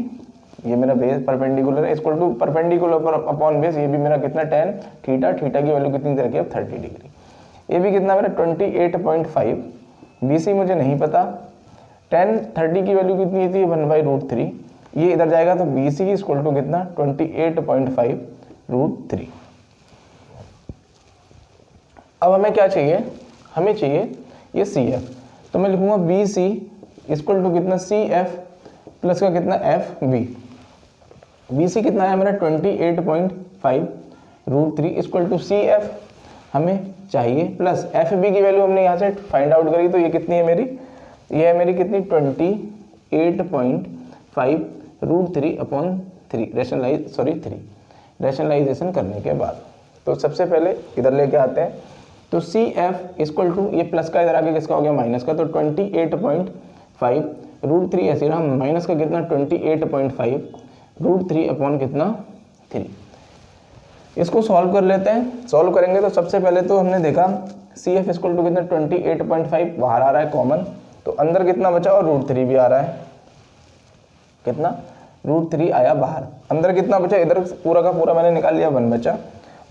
ये मेरा बेस परपेंडिकुलर है, equal to perpendicular upon base, ये भी मेरा कितना tan थीटा, थीटा की वैल्यू कितनी दे रखी है 30 डिग्री। ये भी कितना मेरा 28.5, बी सी मुझे नहीं पता, tan 30 की वैल्यू कितनी थी 1/√3, ये इधर जाएगा तो बी सी इक्वल टू कितना 28.5 √3। अब हमें क्या चाहिए, हमें चाहिए ये सी एफ, तो मैं लिखूंगा बी सी इक्वल टू कितना सी एफ प्लस का कितना एफ बी। बी सी कितना है मेरा 28.5 √3 इक्वल टू सी एफ हमें चाहिए, प्लस एफ बी की वैल्यू हमने यहाँ से फाइंड आउट करी, तो ये कितनी है मेरी, ये है मेरी कितनी 28.5 √3 अपॉन 3 रैशनलाइजेशन करने के बाद। तो सबसे पहले इधर लेके आते हैं, तो सी एफ इक्वल टू ये प्लस का इधर आगे किसका हो गया माइनस का, तो 28.5 √3 ऐसे रहा, माइनस का कितना 28.5 √3 अपॉन कितना 3। इसको सॉल्व कर लेते हैं। सॉल्व करेंगे तो सबसे पहले तो हमने देखा सी एफ इक्वल टू कितना 28.5 बाहर आ रहा है कॉमन, तो अंदर कितना बचा और √3 भी आ रहा है, कितना √3 आया बाहर, अंदर कितना बचा, इधर पूरा का पूरा मैंने निकाल लिया 1 बचा,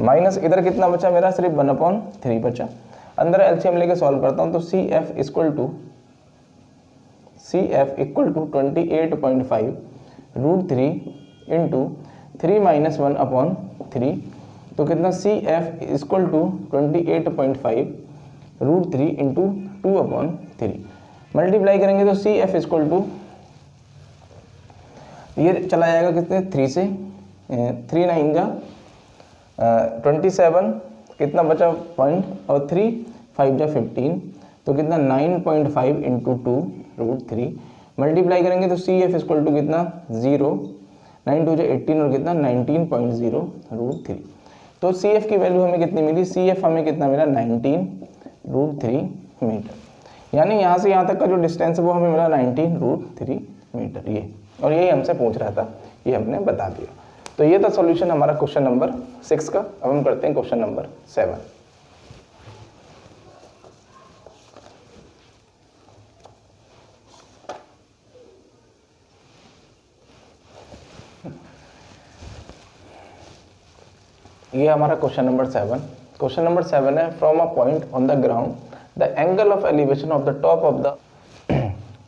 माइनस इधर कितना बचा मेरा सिर्फ 1/3 बचा। अंदर एलसीएम लेके सॉल्व करता हूँ, तो C F equal to 28.5 √3 into 3 - 1/3, तो कितना C F equal to 28.5 √3 into 2/3, multiply करेंगे तो सी एफ इक्वल टू ये चला जाएगा कितने 3 से 3 9 जा 27, कितना बचा पॉइंट, और 3 5 जा 15, तो कितना 9.5 इंटू 2 √3, मल्टीप्लाई करेंगे तो सी एफ इक्वल टू कितना 0, 9 2 जा 18, और कितना 19.0 √3। तो सी एफ की वैल्यू हमें कितनी मिली, सी एफ हमें कितना मिला 19 √3 मीटर, यानी यहाँ से यहाँ तक का जो डिस्टेंस है वो हमें मिला 19 √3 मीटर, ये, और यही हमसे पूछ रहा था, ये हमने बता दिया। तो ये था सॉल्यूशन हमारा क्वेश्चन नंबर 6 का। अब हम करते हैं क्वेश्चन नंबर 7। ये हमारा क्वेश्चन नंबर 7। क्वेश्चन नंबर 7 है, from a point on the ground the angle of elevation of the top of the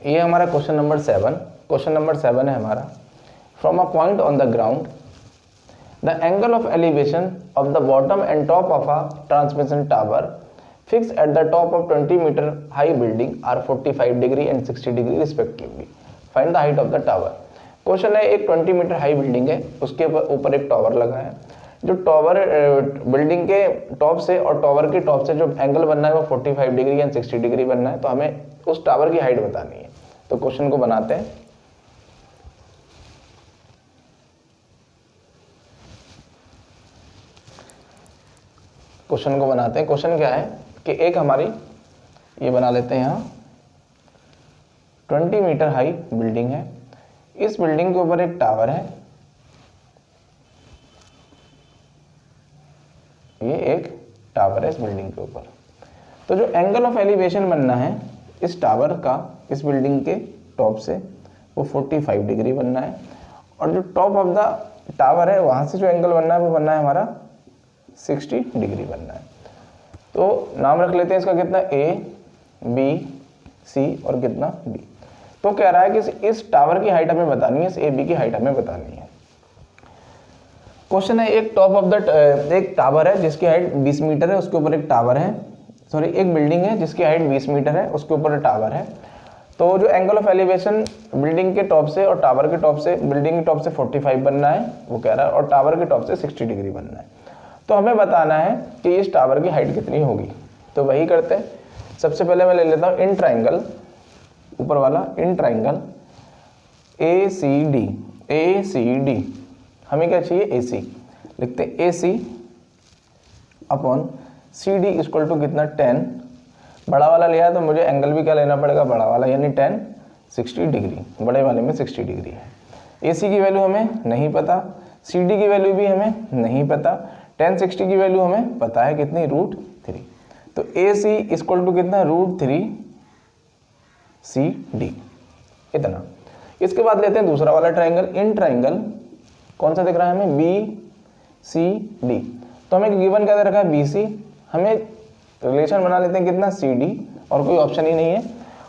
ये हमारा क्वेश्चन नंबर 7। क्वेश्चन नंबर 7 है हमारा, from a point on the ground the angle of elevation of the bottom and top of a transmission tower fix at the top of 20 metre high building are 45 degree and 60 degree respectively, find the height of the tower. Question है, एक 20 metre high building है, उसके ऊपर एक tower लगा है, जो tower building के टॉप से और टावर के टॉप से जो एंगल बनना है वो 45 डिग्री एंड 60 डिग्री बनना है, तो हमें उस टावर की हाइट बतानी है। तो क्वेश्चन को बनाते हैं। क्वेश्चन को बनाते हैं। क्वेश्चन क्या है कि एक हमारी ये बना लेते हैं यहाँ 20 मीटर हाई बिल्डिंग है। इस बिल्डिंग के ऊपर एक टावर है, ये एक टावर है इस बिल्डिंग के ऊपर। तो जो एंगल ऑफ एलिवेशन बनना है इस टावर का इस बिल्डिंग के टॉप से वो 45 डिग्री बनना है, और जो टॉप ऑफ द टावर है वहाँ से जो एंगल बनना है वो बनना है हमारा 60 डिग्री बनना है। तो नाम रख लेते हैं इसका कितना ए बी सी और कितना बी। तो कह रहा है कि इस टावर की हाइट हमें बतानी है, इस ए बी की हाइट हमें बतानी है। क्वेश्चन है एक टॉप ऑफ द एक टावर है जिसकी हाइट 20 मीटर है, उसके ऊपर एक टावर है, सॉरी एक बिल्डिंग है जिसकी हाइट 20 मीटर है, उसके ऊपर टावर है। तो जो एंगल ऑफ एलिवेशन बिल्डिंग के टॉप से और टावर के टॉप से, बिल्डिंग के टॉप से 45 बनना है वो कह रहा है, और टावर के टॉप से 60 डिग्री बनना है। तो हमें बताना है कि इस टावर की हाइट कितनी होगी। तो वही करते हैं। सबसे पहले मैं ले लेता हूँ इन ट्राइंगल, ऊपर वाला इन ट्राइंगल ए सी डी, हमें क्या चाहिए ए सी, लिखते हैं A C upon C D equal to कितना 10, बड़ा वाला लिया है तो मुझे एंगल भी क्या लेना पड़ेगा बड़ा वाला, यानी 10 60 डिग्री, बड़े वाले में 60 डिग्री है। ए सी की वैल्यू हमें नहीं पता, सी डी की वैल्यू भी हमें नहीं पता, 10 60 की वैल्यू हमें पता है कितनी √3। तो ए सी इक्वल टू कितना √3 सी डी, इतना। इसके बाद लेते हैं दूसरा वाला ट्राइंगल, इन ट्राइंगल कौन सा दिख रहा है हमें बी सी डी। तो हमें गिवन क्या दे रखा है बी सी, हमें रिलेशन बना लेते हैं कितना सी डी, और कोई ऑप्शन ही नहीं है।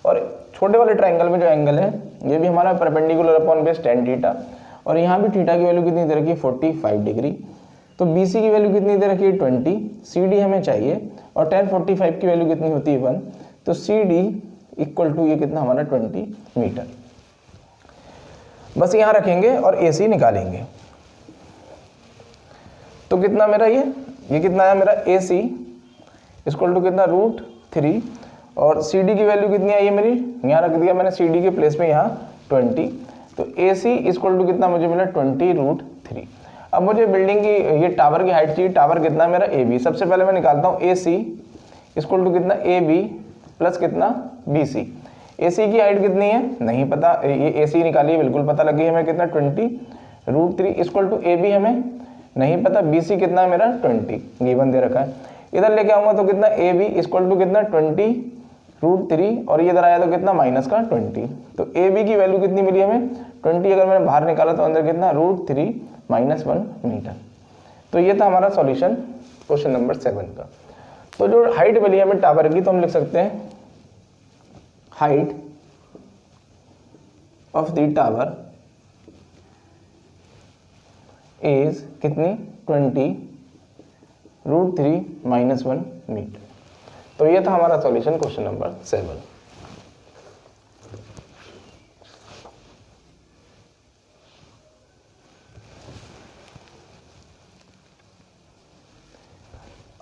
और छोटे वाले ट्राइंगल में जो एंगल है ये भी हमारा perpendicular upon base tan theta, और यहाँ भी थीटा की वैल्यू कितनी दे रखी है 45 डिग्री। तो बी सी की वैल्यू कितनी दे रखी है 20, सी डी हमें चाहिए, और tan 45 की वैल्यू कितनी होती है 1, तो सी डी इक्वल टू ये कितना हमारा 20 मीटर। बस यहाँ रखेंगे और ए सी निकालेंगे। तो कितना मेरा ये कितना है मेरा ए सी इक्वल टू कितना √3, और सी डी की वैल्यू कितनी है ये मेरी यहाँ रख दिया मैंने सी डी के प्लेस में यहाँ 20। तो ए सी इक्वल टू कितना मुझे मिला 20 √3। अब मुझे बिल्डिंग की ये टावर की हाइट चाहिए, टावर कितना मेरा ए बी। सबसे पहले मैं निकालता हूँ ए सी इक्वल टू कितना ए बी प्लस कितना बी सी। ए सी की हाइट कितनी है नहीं पता, ये ए सी निकालिए बिल्कुल पता लगी हमें कितना 20 √3 इक्वल टू ए बी हमें नहीं पता, बी सी कितना है मेरा 20 गिवन दे रखा है। इधर लेके आऊंगा तो कितना ए बी इक्वल टू कितना 20 √3, और ये इधर आया तो कितना माइनस का 20। तो ए बी की वैल्यू कितनी मिली हमें 20, अगर मैंने बाहर निकाला तो अंदर कितना √3 -1 मीटर। तो ये था हमारा सॉल्यूशन क्वेश्चन नंबर 7 का। तो जो हाइट मिली हमें टावर की, तो हम लिख सकते हैं height of the tower is कितनी 20 √3 -1 मीटर। तो ये था हमारा सॉल्यूशन क्वेश्चन नंबर 7।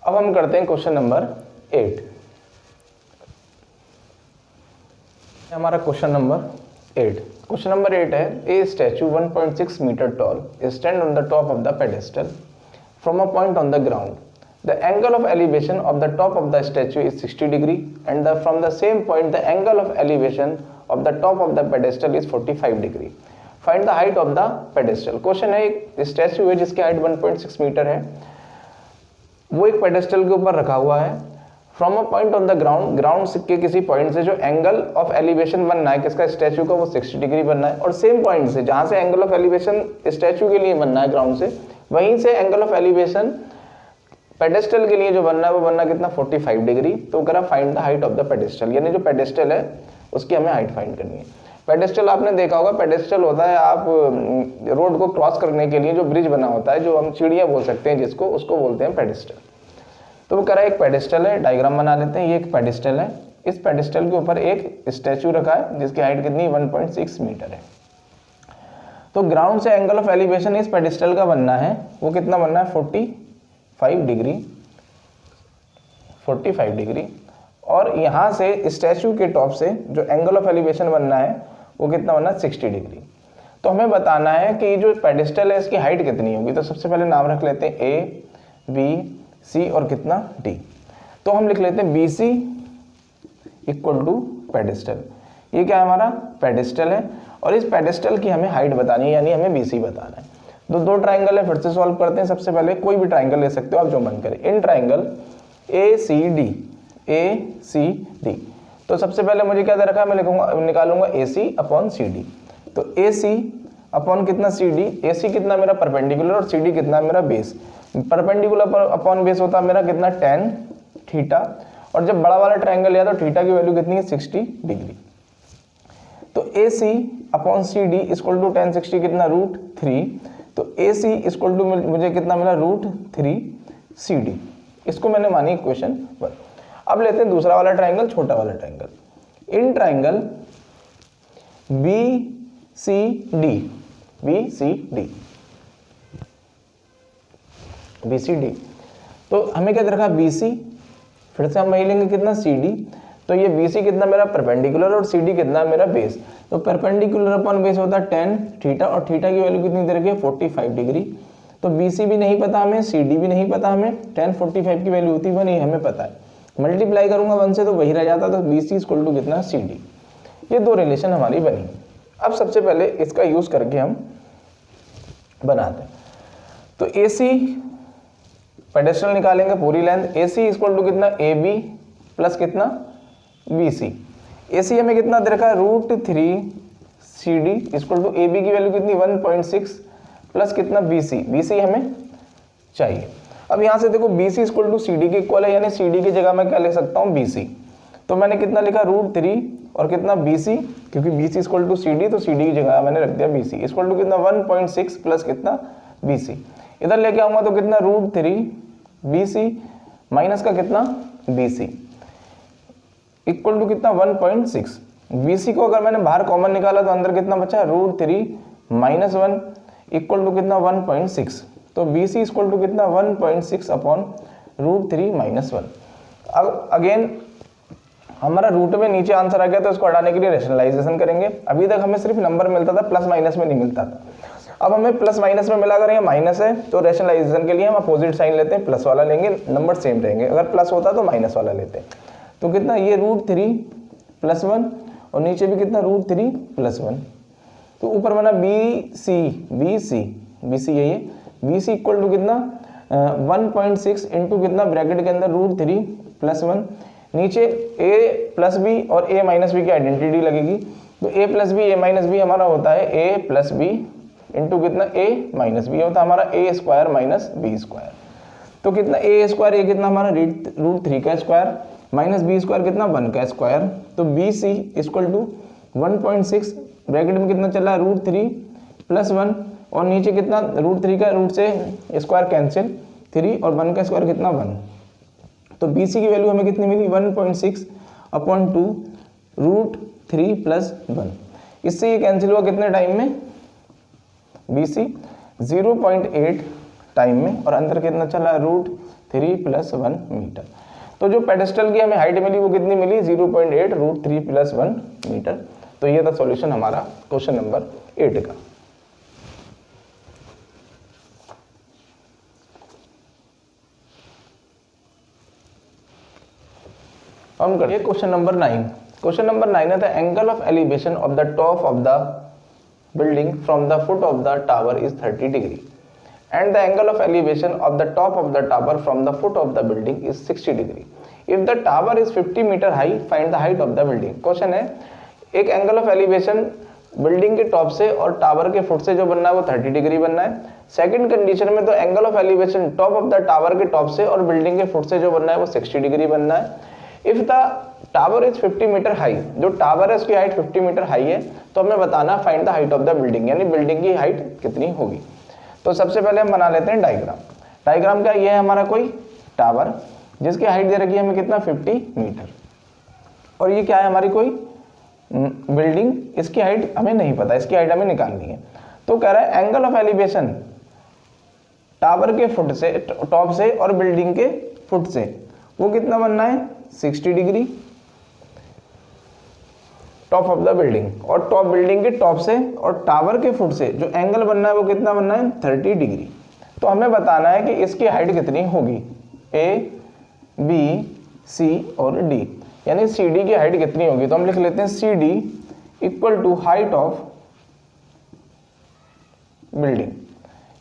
अब हम करते हैं क्वेश्चन नंबर 8। हमारा क्वेश्चन नंबर 8। क्वेश्चन नंबर 8 है a statue 1.6 metre tall stand on the top of the pedestal from a point on the ground. The angle of elevation of the top of the statue is 60 degree, and from the same point the angle of elevation of the top of the pedestal is 45 degree. Find the height of the pedestal. Question है एक statue है जिसकी height 1.6 metre है, वो एक pedestal के ऊपर रखा हुआ है। From a point on the ground, ground के किसी पॉइंट से जो एंगल ऑफ एलिवेशन बनना है किसका स्टैचू का वो 60 डिग्री बनना है, और सेम पॉइंट से जहां से एंगल ऑफ एलिवेशन स्टैचू के लिए बनना है ग्राउंड से, वहीं से एंगल ऑफ एलिवेशन पेडेस्टल के लिए जो बनना है वो बनना कितना 45 डिग्री। तो करा find the height of the pedestal, यानी जो पेडेस्टल है उसकी हमें हाइट फाइंड करनी है। पेडेस्टल आपने देखा होगा, पेडेस्टल होता है आप रोड को क्रॉस करने के लिए जो ब्रिज बना होता है, जो हम सीढ़ियाँ बोल सकते हैं जिसको, उसको बोलते हैं पेडेस्टल। तो वो करा एक पेडेस्टल है, डायग्राम बना लेते हैं। ये एक पेडेस्टल है, इस पेडेस्टल के ऊपर एक स्टैचू रखा है जिसकी हाइट कितनी 1.6 मीटर है। तो ग्राउंड से एंगल ऑफ एलिवेशन इस पेडेस्टल का बनना है, वो कितना बनना है 45 डिग्री, और यहाँ से स्टैचू के टॉप से जो एंगल ऑफ एलिवेशन बनना है वो कितना बनना है 60 डिग्री। तो हमें बताना है कि जो पेडेस्टल है इसकी हाइट कितनी होगी। तो सबसे पहले नाम रख लेते हैं ए बी सी और कितना डी। तो हम लिख लेते हैं B C equal to pedestal. ये क्या है हमारा पेडिस्टल है और इस पेडिस्टल की हमें हाइट बतानी है, यानी हमें बी सी बताना है। तो दो ट्राइंगल है, फिर से सॉल्व करते हैं। सबसे पहले कोई भी ट्राइंगल ले सकते हो आप जो मन करे। इन ट्राइंगल ए सी डी, तो सबसे पहले मुझे क्या दे रखा है, मैं लिखूंगा निकालूंगा ए सी अपॉन सी डी। तो ए सी अपॉन कितना सी डी, ए सी कितना मेरा परपेंडिकुलर और सी डी कितना मेरा बेस। परपेंडिकुलर अपॉन बेस होता है मेरा कितना tan थीटा, और जब बड़ा वाला ट्राइंगल लिया तो थीटा की वैल्यू कितनी है 60 डिग्री। तो A C upon C D equal to tan 60 कितना √3। तो ए सी इक्वल टू मुझे कितना मिला √3 सी डी। इसको मैंने मानी इक्वेशन 1। अब लेते हैं दूसरा वाला ट्राइंगल, छोटा वाला triangle. In triangle B C D, तो हमें क्या दे रखा बी सी, फिर से हम वही लेंगे कितना सी डी। तो ये बी सी कितना मेरा परपेंडिकुलर और सी डी कितना मेरा बेस। तो परपेंडिकुलर अपॉन बेस होता है tan थीटा, और थीटा की वैल्यू कितनी दे रखी है 45 डिग्री। तो बी सी भी नहीं पता हमें, सी डी भी नहीं पता हमें, tan 45 की वैल्यू होती है 1 हमें पता है। मल्टीप्लाई करूंगा 1 से तो वही रह जाता, तो बी सी इक्वल टू कितना सी डी। ये दो रिलेशन हमारी बनी। अब सबसे पहले इसका यूज करके हम बनाते हैं। तो ए सी पेडेस्टल निकालेंगे पूरी length, A C equal to कितना ए बी प्लस कितना बी सी। ए सी हमें कितना दे रखा है √3 C D equal to A B की वैल्यू कितनी 1.6 प्लस कितना बी सी हमें चाहिए। अब यहाँ से देखो B C equal to C D के इक्वल है, यानी सी डी की जगह मैं क्या ले सकता हूँ बी सी। तो मैंने कितना लिखा √3 और कितना बी सी, क्योंकि B C equal to C D, तो सी डी की जगह मैंने रख दिया बी सी इक्वल टू कितना 1.6 प्लस कितना बी सी। इधर लेके आऊंगा तो कितना √3 बी सी माइनस का कितना बी सी इक्वल टू कितना 1.6। बी सी को अगर मैंने बाहर कॉमन निकाला तो अंदर कितना बचा √3 माइनस 1 इक्वल टू कितना 1.6। तो बी सी इक्वल टू कितना 1.6 अपॉन √3 माइनस 1। अब अगेन हमारा रूट में नीचे आंसर आ गया, तो इसको हटाने के लिए रैशनलाइजेशन करेंगे। अभी तक हमें सिर्फ नंबर मिलता था, प्लस माइनस में नहीं मिलता था। अब हमें प्लस माइनस में मिला, अगर ये माइनस है तो रैशनलाइजेशन के लिए हम अपोजिट साइन लेते हैं, प्लस वाला लेंगे, नंबर सेम रहेंगे। अगर प्लस होता तो माइनस वाला लेते हैं। तो कितना ये √3 प्लस 1 और नीचे भी कितना √3 प्लस 1। तो ऊपर बना बी सी यही है, बी सी इक्वल टू कितना 1.6 इंटू कितना ब्रैकेट के अंदर √3 प्लस 1, नीचे a प्लस बी और a माइनस बी की आइडेंटिटी लगेगी। तो a plus B a minus B हमारा होता है a प्लस बी इंटू कितना a माइनस बी होता है हमारा a square minus B square. तो कितना a स्क्वायर, ये कितना हमारा √3 का स्क्वायर माइनस बी स्क्वायर कितना 1 का स्क्वायर। तो B C equal to 1.6 bracket में कितना चला √3 प्लस 1 और नीचे कितना √3 का रूट से स्क्वायर कैंसिल 3 और 1 का स्क्वायर कितना 1। तो बी सी की वैल्यू हमें कितनी मिली 1.6 अपॉन 2 √3 प्लस 1। इससे ये कैंसिल हुआ कितने टाइम में, बी सी 0.8 टाइम में, और अंदर कितना चला √3 प्लस 1 मीटर। तो जो पेडेस्टल की हमें हाइट मिली वो कितनी मिली 0.8 √3 प्लस 1 मीटर। तो ये था सॉल्यूशन हमारा क्वेश्चन नंबर 8 का। हम करिए क्वेश्चन नंबर 9। क्वेश्चन नंबर 9 है the angle of elevation of the top of the building from the foot of the tower is 30 degree and the angle of elevation of the top of the tower from the foot of the building is 60 degree. If the tower is 50 metre high find the height of the building. Question है एक angle of elevation building के top से और tower के foot से जो बनना है वो 30 डिग्री बनना है। सेकंड कंडीशन में तो angle of elevation top of the tower के टॉप से और बिल्डिंग के फुट से जो बनना है वो 60 डिग्री बनना है। If the tower is 50 metre high, जो टावर है उसकी हाइट 50 मीटर हाई है, तो हमें बताना find the height of the building, यानी बिल्डिंग की हाइट कितनी होगी। तो सबसे पहले हम बना लेते हैं डायग्राम। डायग्राम क्या, ये है हमारा कोई टावर जिसकी हाइट दे रखी है हमें कितना 50 मीटर, और ये क्या है हमारी कोई बिल्डिंग, इसकी हाइट हमें नहीं पता, इसकी हाइट हमें निकालनी है। तो कह रहा है एंगल ऑफ एलिवेशन टावर के फुट से, टॉप से और बिल्डिंग के फुट से वो कितना बनना है 60 degree top of the building, और टॉप बिल्डिंग के टॉप से और टावर के फुट से जो एंगल बनना है वो कितना बनना है 30 डिग्री। तो हमें बताना है कि इसकी हाइट कितनी होगी। ए बी सी और डी, यानी सी डी की हाइट कितनी होगी, तो हम लिख लेते हैं C D equal to height of building,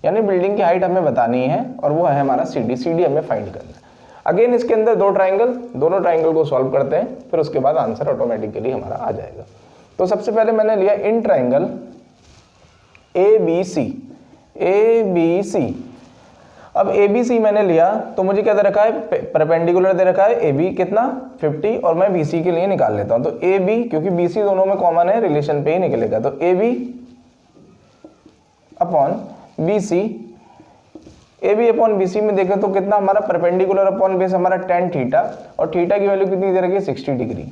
यानी बिल्डिंग की हाइट हमें बतानी है और वो है हमारा सी डी हमें फाइंड करना है। अगेन इसके अंदर दो ट्राइंगल, दोनों ट्राइंगल को सॉल्व करते हैं, फिर उसके बाद आंसर ऑटोमेटिकली हमारा आ जाएगा। तो सबसे पहले मैंने लिया इन ट्राइंगल ए बी सी। अब ए बी सी मैंने लिया तो मुझे क्या दे रखा है, परपेंडिकुलर दे रखा है ए बी कितना 50, और मैं बी सी के लिए निकाल लेता हूं। तो ए बी, क्योंकि बी सी दोनों में कॉमन है, रिलेशन पे ही निकलेगा, तो A B upon B C. A B upon B C में देखें तो कितना हमारा परपेंडिकुलर अपॉन बेस हमारा tan थीटा, और थीटा की वैल्यू कितनी दे रखी है 60 डिग्री।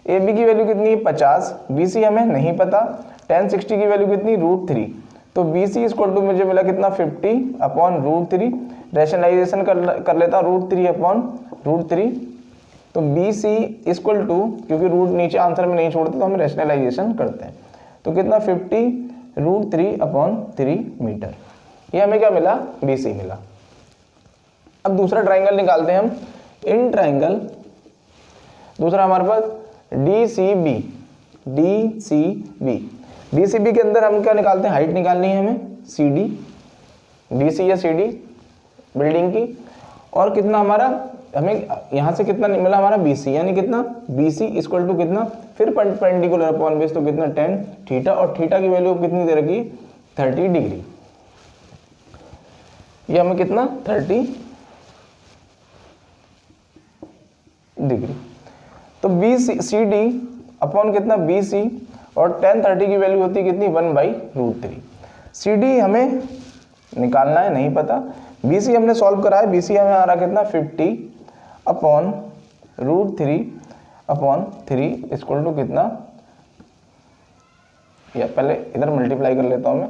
ए बी की वैल्यू कितनी है 50, बी सी हमें नहीं पता, tan 60 की वैल्यू कितनी √3, तो बी सी इक्वल टू मुझे मिला कितना 50 अपॉन √3, रैशनलाइजेशन कर लेता हूँ √3 अपॉन √3, तो बी सी इक्वल टू, क्योंकि रूट नीचे आंसर में नहीं छोड़ते तो हम रैशनलाइजेशन करते हैं, तो कितना 50 √3 अपॉन 3 मीटर, ये हमें क्या मिला बी सी मिला। अब दूसरा ट्राइंगल निकालते हैं हम, इन ट्राइंगल दूसरा हमारे पास डी सी बी के अंदर हम क्या निकालते हैं, हाइट निकालनी है हमें सी डी, डी सी या सी डी बिल्डिंग की, और कितना हमारा हमें यहाँ से कितना मिला हमारा बी सी, यानी कितना बी सी इक्वल टू कितना, फिर परपेंडिकुलर अपॉन बेस तो कितना tan थीटा, और थीटा की वैल्यू कितनी दे रखी 30 डिग्री, ये हमें कितना 30 डिग्री। तो बी सी डी अपॉन कितना बी सी, और tan 30 की वैल्यू होती है कितनी 1/√3। सी डी हमें निकालना है, नहीं पता, बी सी हमने सॉल्व करा है, बी सी हमें आ रहा कितना 50 अपॉन √3 अपॉन 3 इक्वल टू कितना, या पहले इधर मल्टीप्लाई कर लेता हूँ मैं,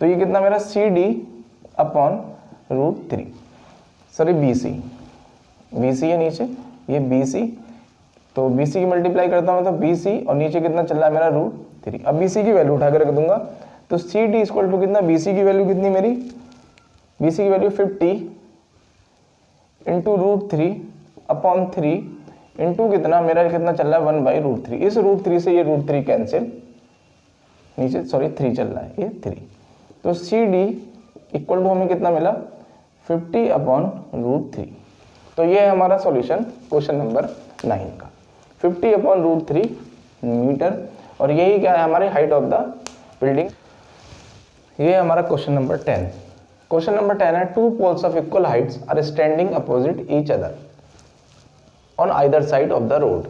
तो ये कितना मेरा C D upon √3, sorry B C है नीचे, ये बी सी, तो बी सी की मल्टीप्लाई करता हूँ तो बी सी, और नीचे कितना चल रहा है मेरा √3। अब बी सी की वैल्यू उठा कर रख दूंगा, तो सी डी इक्वल टू कितना, बी सी की वैल्यू कितनी मेरी, बी सी की वैल्यू 50 इंटू √3 अपॉन 3 इंटू कितना मेरा कितना चल रहा है 1/√3। इस √3 से ये √3 कैंसिल, नीचे सॉरी 3 चल रहा है, ये 3, तो सी डी इक्वल टू हमें कितना मिला 50 अपॉन √3। तो ये है हमारा सॉल्यूशन क्वेश्चन नंबर 9 का, 50 अपॉन √3 मीटर, और यही क्या है हमारी हाइट ऑफ द बिल्डिंग। ये हमारा क्वेश्चन नंबर 10। क्वेश्चन नंबर 10 है, two poles of equal heights are standing opposite each other on either side of the road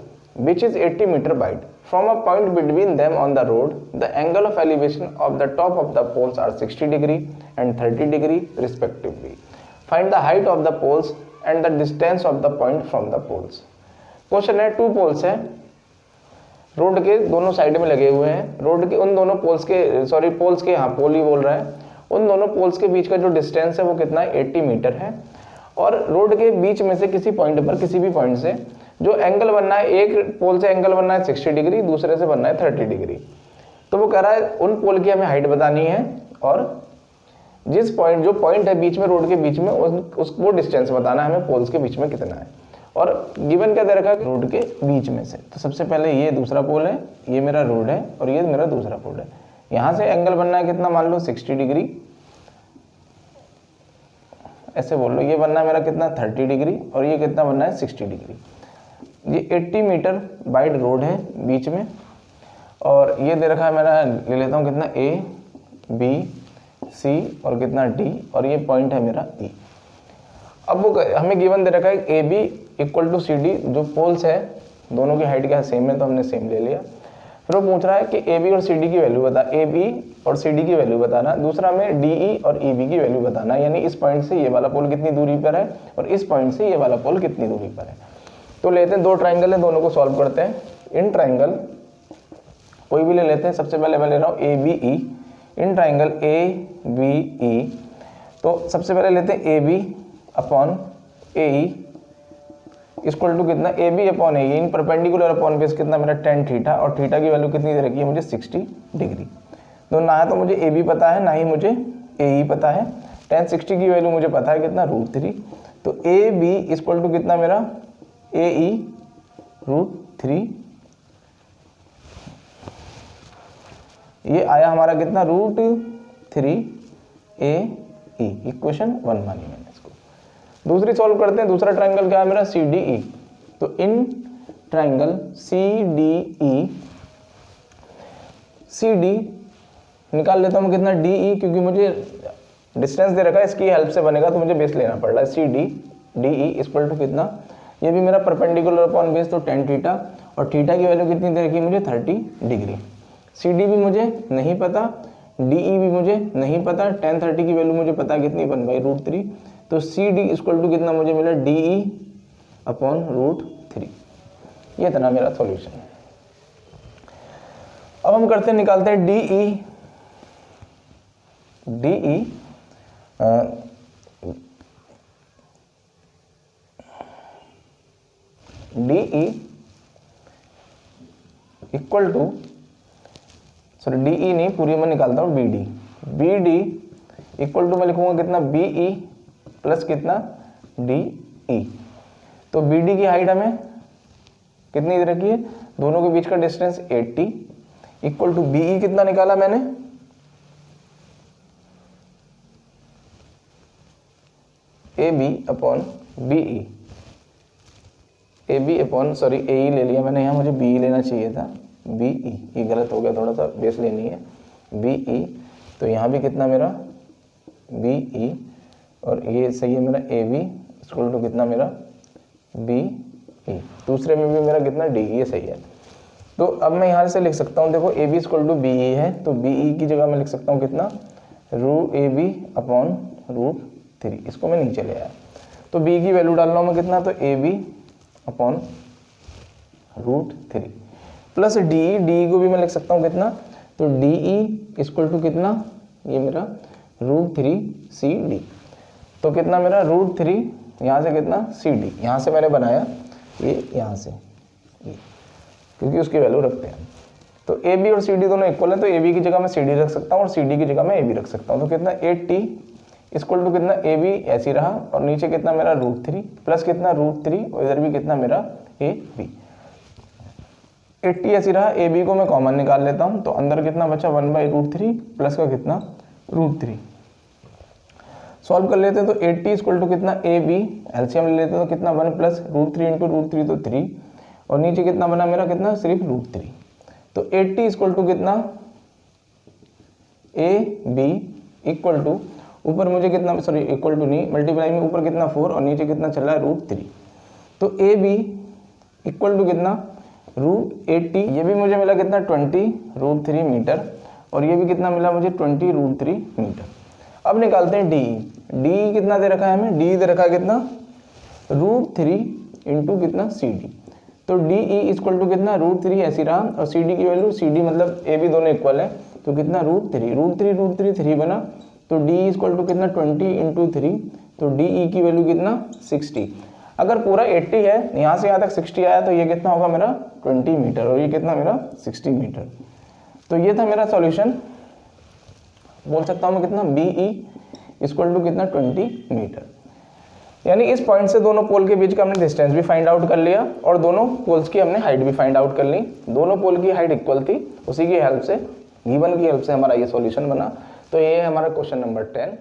which is 80 meter wide. From a point between them on the road, the angle of elevation of the top of the poles are 60 degree and 30 degree respectively. Find the height of the poles and the distance of the point from the poles. Question है, two poles है, road के दोनों side में लगे हुए हैं, road के उन दोनों पोल्स के, सॉरी पोल्स के, हाँ पोल ही बोल रहा है, उन दोनों पोल्स के बीच का जो डिस्टेंस है वो कितना है 80 मीटर है, और रोड के बीच में से किसी पॉइंट पर, किसी भी पॉइंट से जो एंगल बनना है, एक पोल से एंगल बनना है 60 डिग्री, दूसरे से बनना है 30 डिग्री। तो वो कह रहा है उन पोल की हमें हाइट बतानी है, और जिस पॉइंट, जो पॉइंट है बीच में रोड के बीच में, वो डिस्टेंस बताना है हमें पोल्स के बीच में कितना है, और गिवन क्या दे रखा है रोड के बीच में से। तो सबसे पहले ये दूसरा पोल है, ये मेरा रोड है, और ये मेरा दूसरा पोल है, यहाँ से एंगल बनना है कितना, मान लो 60 डिग्री, ऐसे बोल लो, ये बनना है मेरा कितना 30 डिग्री, और ये कितना बनना है 60 डिग्री। ये 80 मीटर वाइड रोड है बीच में, और ये दे रखा है मेरा, ले लेता हूँ कितना ए बी सी और कितना डी, और ये पॉइंट है मेरा ई। अब वो हमें गिवन दे रखा है A B equal to C D, जो पोल्स है दोनों की हाइट क्या सेम है, तो हमने सेम ले लिया। फिर वो पूछ रहा है कि ए बी और सी डी की वैल्यू बता, ए बी और सी डी की वैल्यू बताना, दूसरा में डी ई और ई बी की वैल्यू बताना, यानी इस पॉइंट से ये वाला पोल कितनी दूरी पर है और इस पॉइंट से ये वाला पोल कितनी दूरी पर है। तो लेते हैं, दो ट्राइंगल है, दोनों को सॉल्व करते हैं। इन ट्राइंगल कोई भी ले लेते हैं, सबसे पहले मैं ले रहा हूँ A B E, in triangle A B E, तो सबसे पहले लेते हैं A B upon A E equal to कितना, ए बी अपॉन ए, इन परपेंडिकुलर अपॉन बेस कितना मेरा tan थीटा, और थीटा की वैल्यू कितनी दे रखी है मुझे 60 डिग्री। तो ना है तो मुझे ए बी पता है, ना ही मुझे ए ई पता है। tan 60 की वैल्यू मुझे पता है कितना √3, तो ए बी इक्वल टू कितना मेरा ए ई √3, ये आया हमारा कितना √3 ए ई, इक्वेशन 1 मानी मैंने इसको। दूसरी सॉल्व करते हैं। दूसरा ट्रायंगल क्या है मेरा सी डी ई। तो in triangle C D E, C D निकाल लेता हूँ कितना डी ई, क्योंकि मुझे डिस्टेंस दे रखा है, इसकी हेल्प से बनेगा तो मुझे बेस लेना पड़ रहा है। C D D E equal to कितना, ये भी मेरा परपेंडिकुलर अपॉन बेस तो tan थीटा, और थीटा की वैल्यू कितनी दे रखी है मुझे 30 डिग्री। सी डी भी मुझे नहीं पता, डी ई भी मुझे नहीं पता, tan 30 की वैल्यू मुझे पता कितनी 1/√3। तो सी डी इक्वल टू कितना मुझे मिला डी ई अपॉन √3। ये था ना मेरा सॉल्यूशन। अब हम करते हैं, निकालते हैं D E, D E D E equal to, sorry D E नहीं, पूरी मैं निकालता हूँ B D. B D equal to मैं लिखूंगा कितना बी ई प्लस कितना डी ई। तो बी डी की हाइट हमें कितनी दे रखी है, दोनों के बीच का distance 80 equal to B E कितना निकाला मैंने, A B upon B E, A B upon sorry A E ले लिया मैंने, यहाँ मुझे बी ई लेना चाहिए था, बी ई, ये गलत हो गया, थोड़ा सा बेस लेनी है बी ई। तो यहाँ भी कितना मेरा बी ई, और ये सही है मेरा ए बी इक्वल टू कितना मेरा बी ई। दूसरे में भी मेरा कितना डी, ये सही है। तो अब मैं यहाँ से लिख सकता हूँ, देखो A B equal to B E है, तो बी ई की जगह मैं लिख सकता हूँ कितना √AB अपॉन √3, इसको मैं नीचे ले आया। तो बी की वैल्यू डाल रहा हूँ मैं कितना, तो A B upon √3 plus D E को भी मैं लिख सकता हूँ कितना, तो डी ई इक्वल टू कितना, ये मेरा √3CD। तो कितना मेरा √3, यहाँ से कितना CD, यहाँ से मैंने बनाया ये, यहाँ से ये, क्योंकि उसकी वैल्यू रखते हैं। तो ए बी और सी डी दोनों इक्वल है, तो ए बी की जगह मैं सी डी रख सकता हूँ और सी डी की जगह मैं ए बी रख सकता हूँ। तो कितना 80 इक्वल टू कितना ए बी ऐसे ही रहा, और नीचे कितना मेरा √3 प्लस कितना √3, और इधर भी कितना मेरा ए बी। 80 ऐसे रहा, ए बी को मैं कॉमन निकाल लेता हूँ, तो अंदर कितना बचा 1/√3 प्लस का कितना √3। सॉल्व कर लेते हैं, तो 80 इक्वल टू कितना ए बी, एलसीएम ले लेते हैं, तो कितना 1 प्लस √3 इंटू √3 तो 3, और नीचे कितना बना मेरा कितना सिर्फ √3। तो 80 इक्वल टू कितना ए बी इक्वल टू, ऊपर मुझे कितना, सॉरी इक्वल टू नहीं, मल्टीप्लाई में ऊपर कितना 4 और नीचे कितना चला है √3। तो ए बी इक्वल टू कितना √80, ये भी मुझे मिला कितना 20√3 मीटर, और ये भी कितना मिला मुझे 20√3 मीटर। अब निकालते हैं डी। डी कितना दे रखा है हमें, डी दे रखा है कितना √3 इंटू कितना सी डी। तो डी ई इक्वल टू कितना √3 ऐसी रहा, और सी डी की वैल्यू, सी डी मतलब ए बी दोनों इक्वल है, तो कितना √3 3 बना, तो डी इक्वल टू कितना 20 इंटू 3, तो डी ई की वैल्यू कितना 60। अगर पूरा 80 है, यहाँ से यहाँ तक 60 आया, तो ये कितना होगा मेरा 20 मीटर, और ये कितना मेरा 60 मीटर। तो ये था मेरा सॉल्यूशन। बोल सकता हूँ मैं कितना बी ई इक्वल टू कितना 20 मीटर। यानी इस पॉइंट से दोनों पोल के बीच का हमने डिस्टेंस भी फाइंड आउट कर लिया, और दोनों पोल्स की हमने हाइट भी फाइंड आउट कर ली। दोनों पोल की हाइट इक्वल थी, उसी की हेल्प से, गिवन की हेल्प से हमारा ये सॉल्यूशन बना। तो ये है हमारा क्वेश्चन नंबर 10।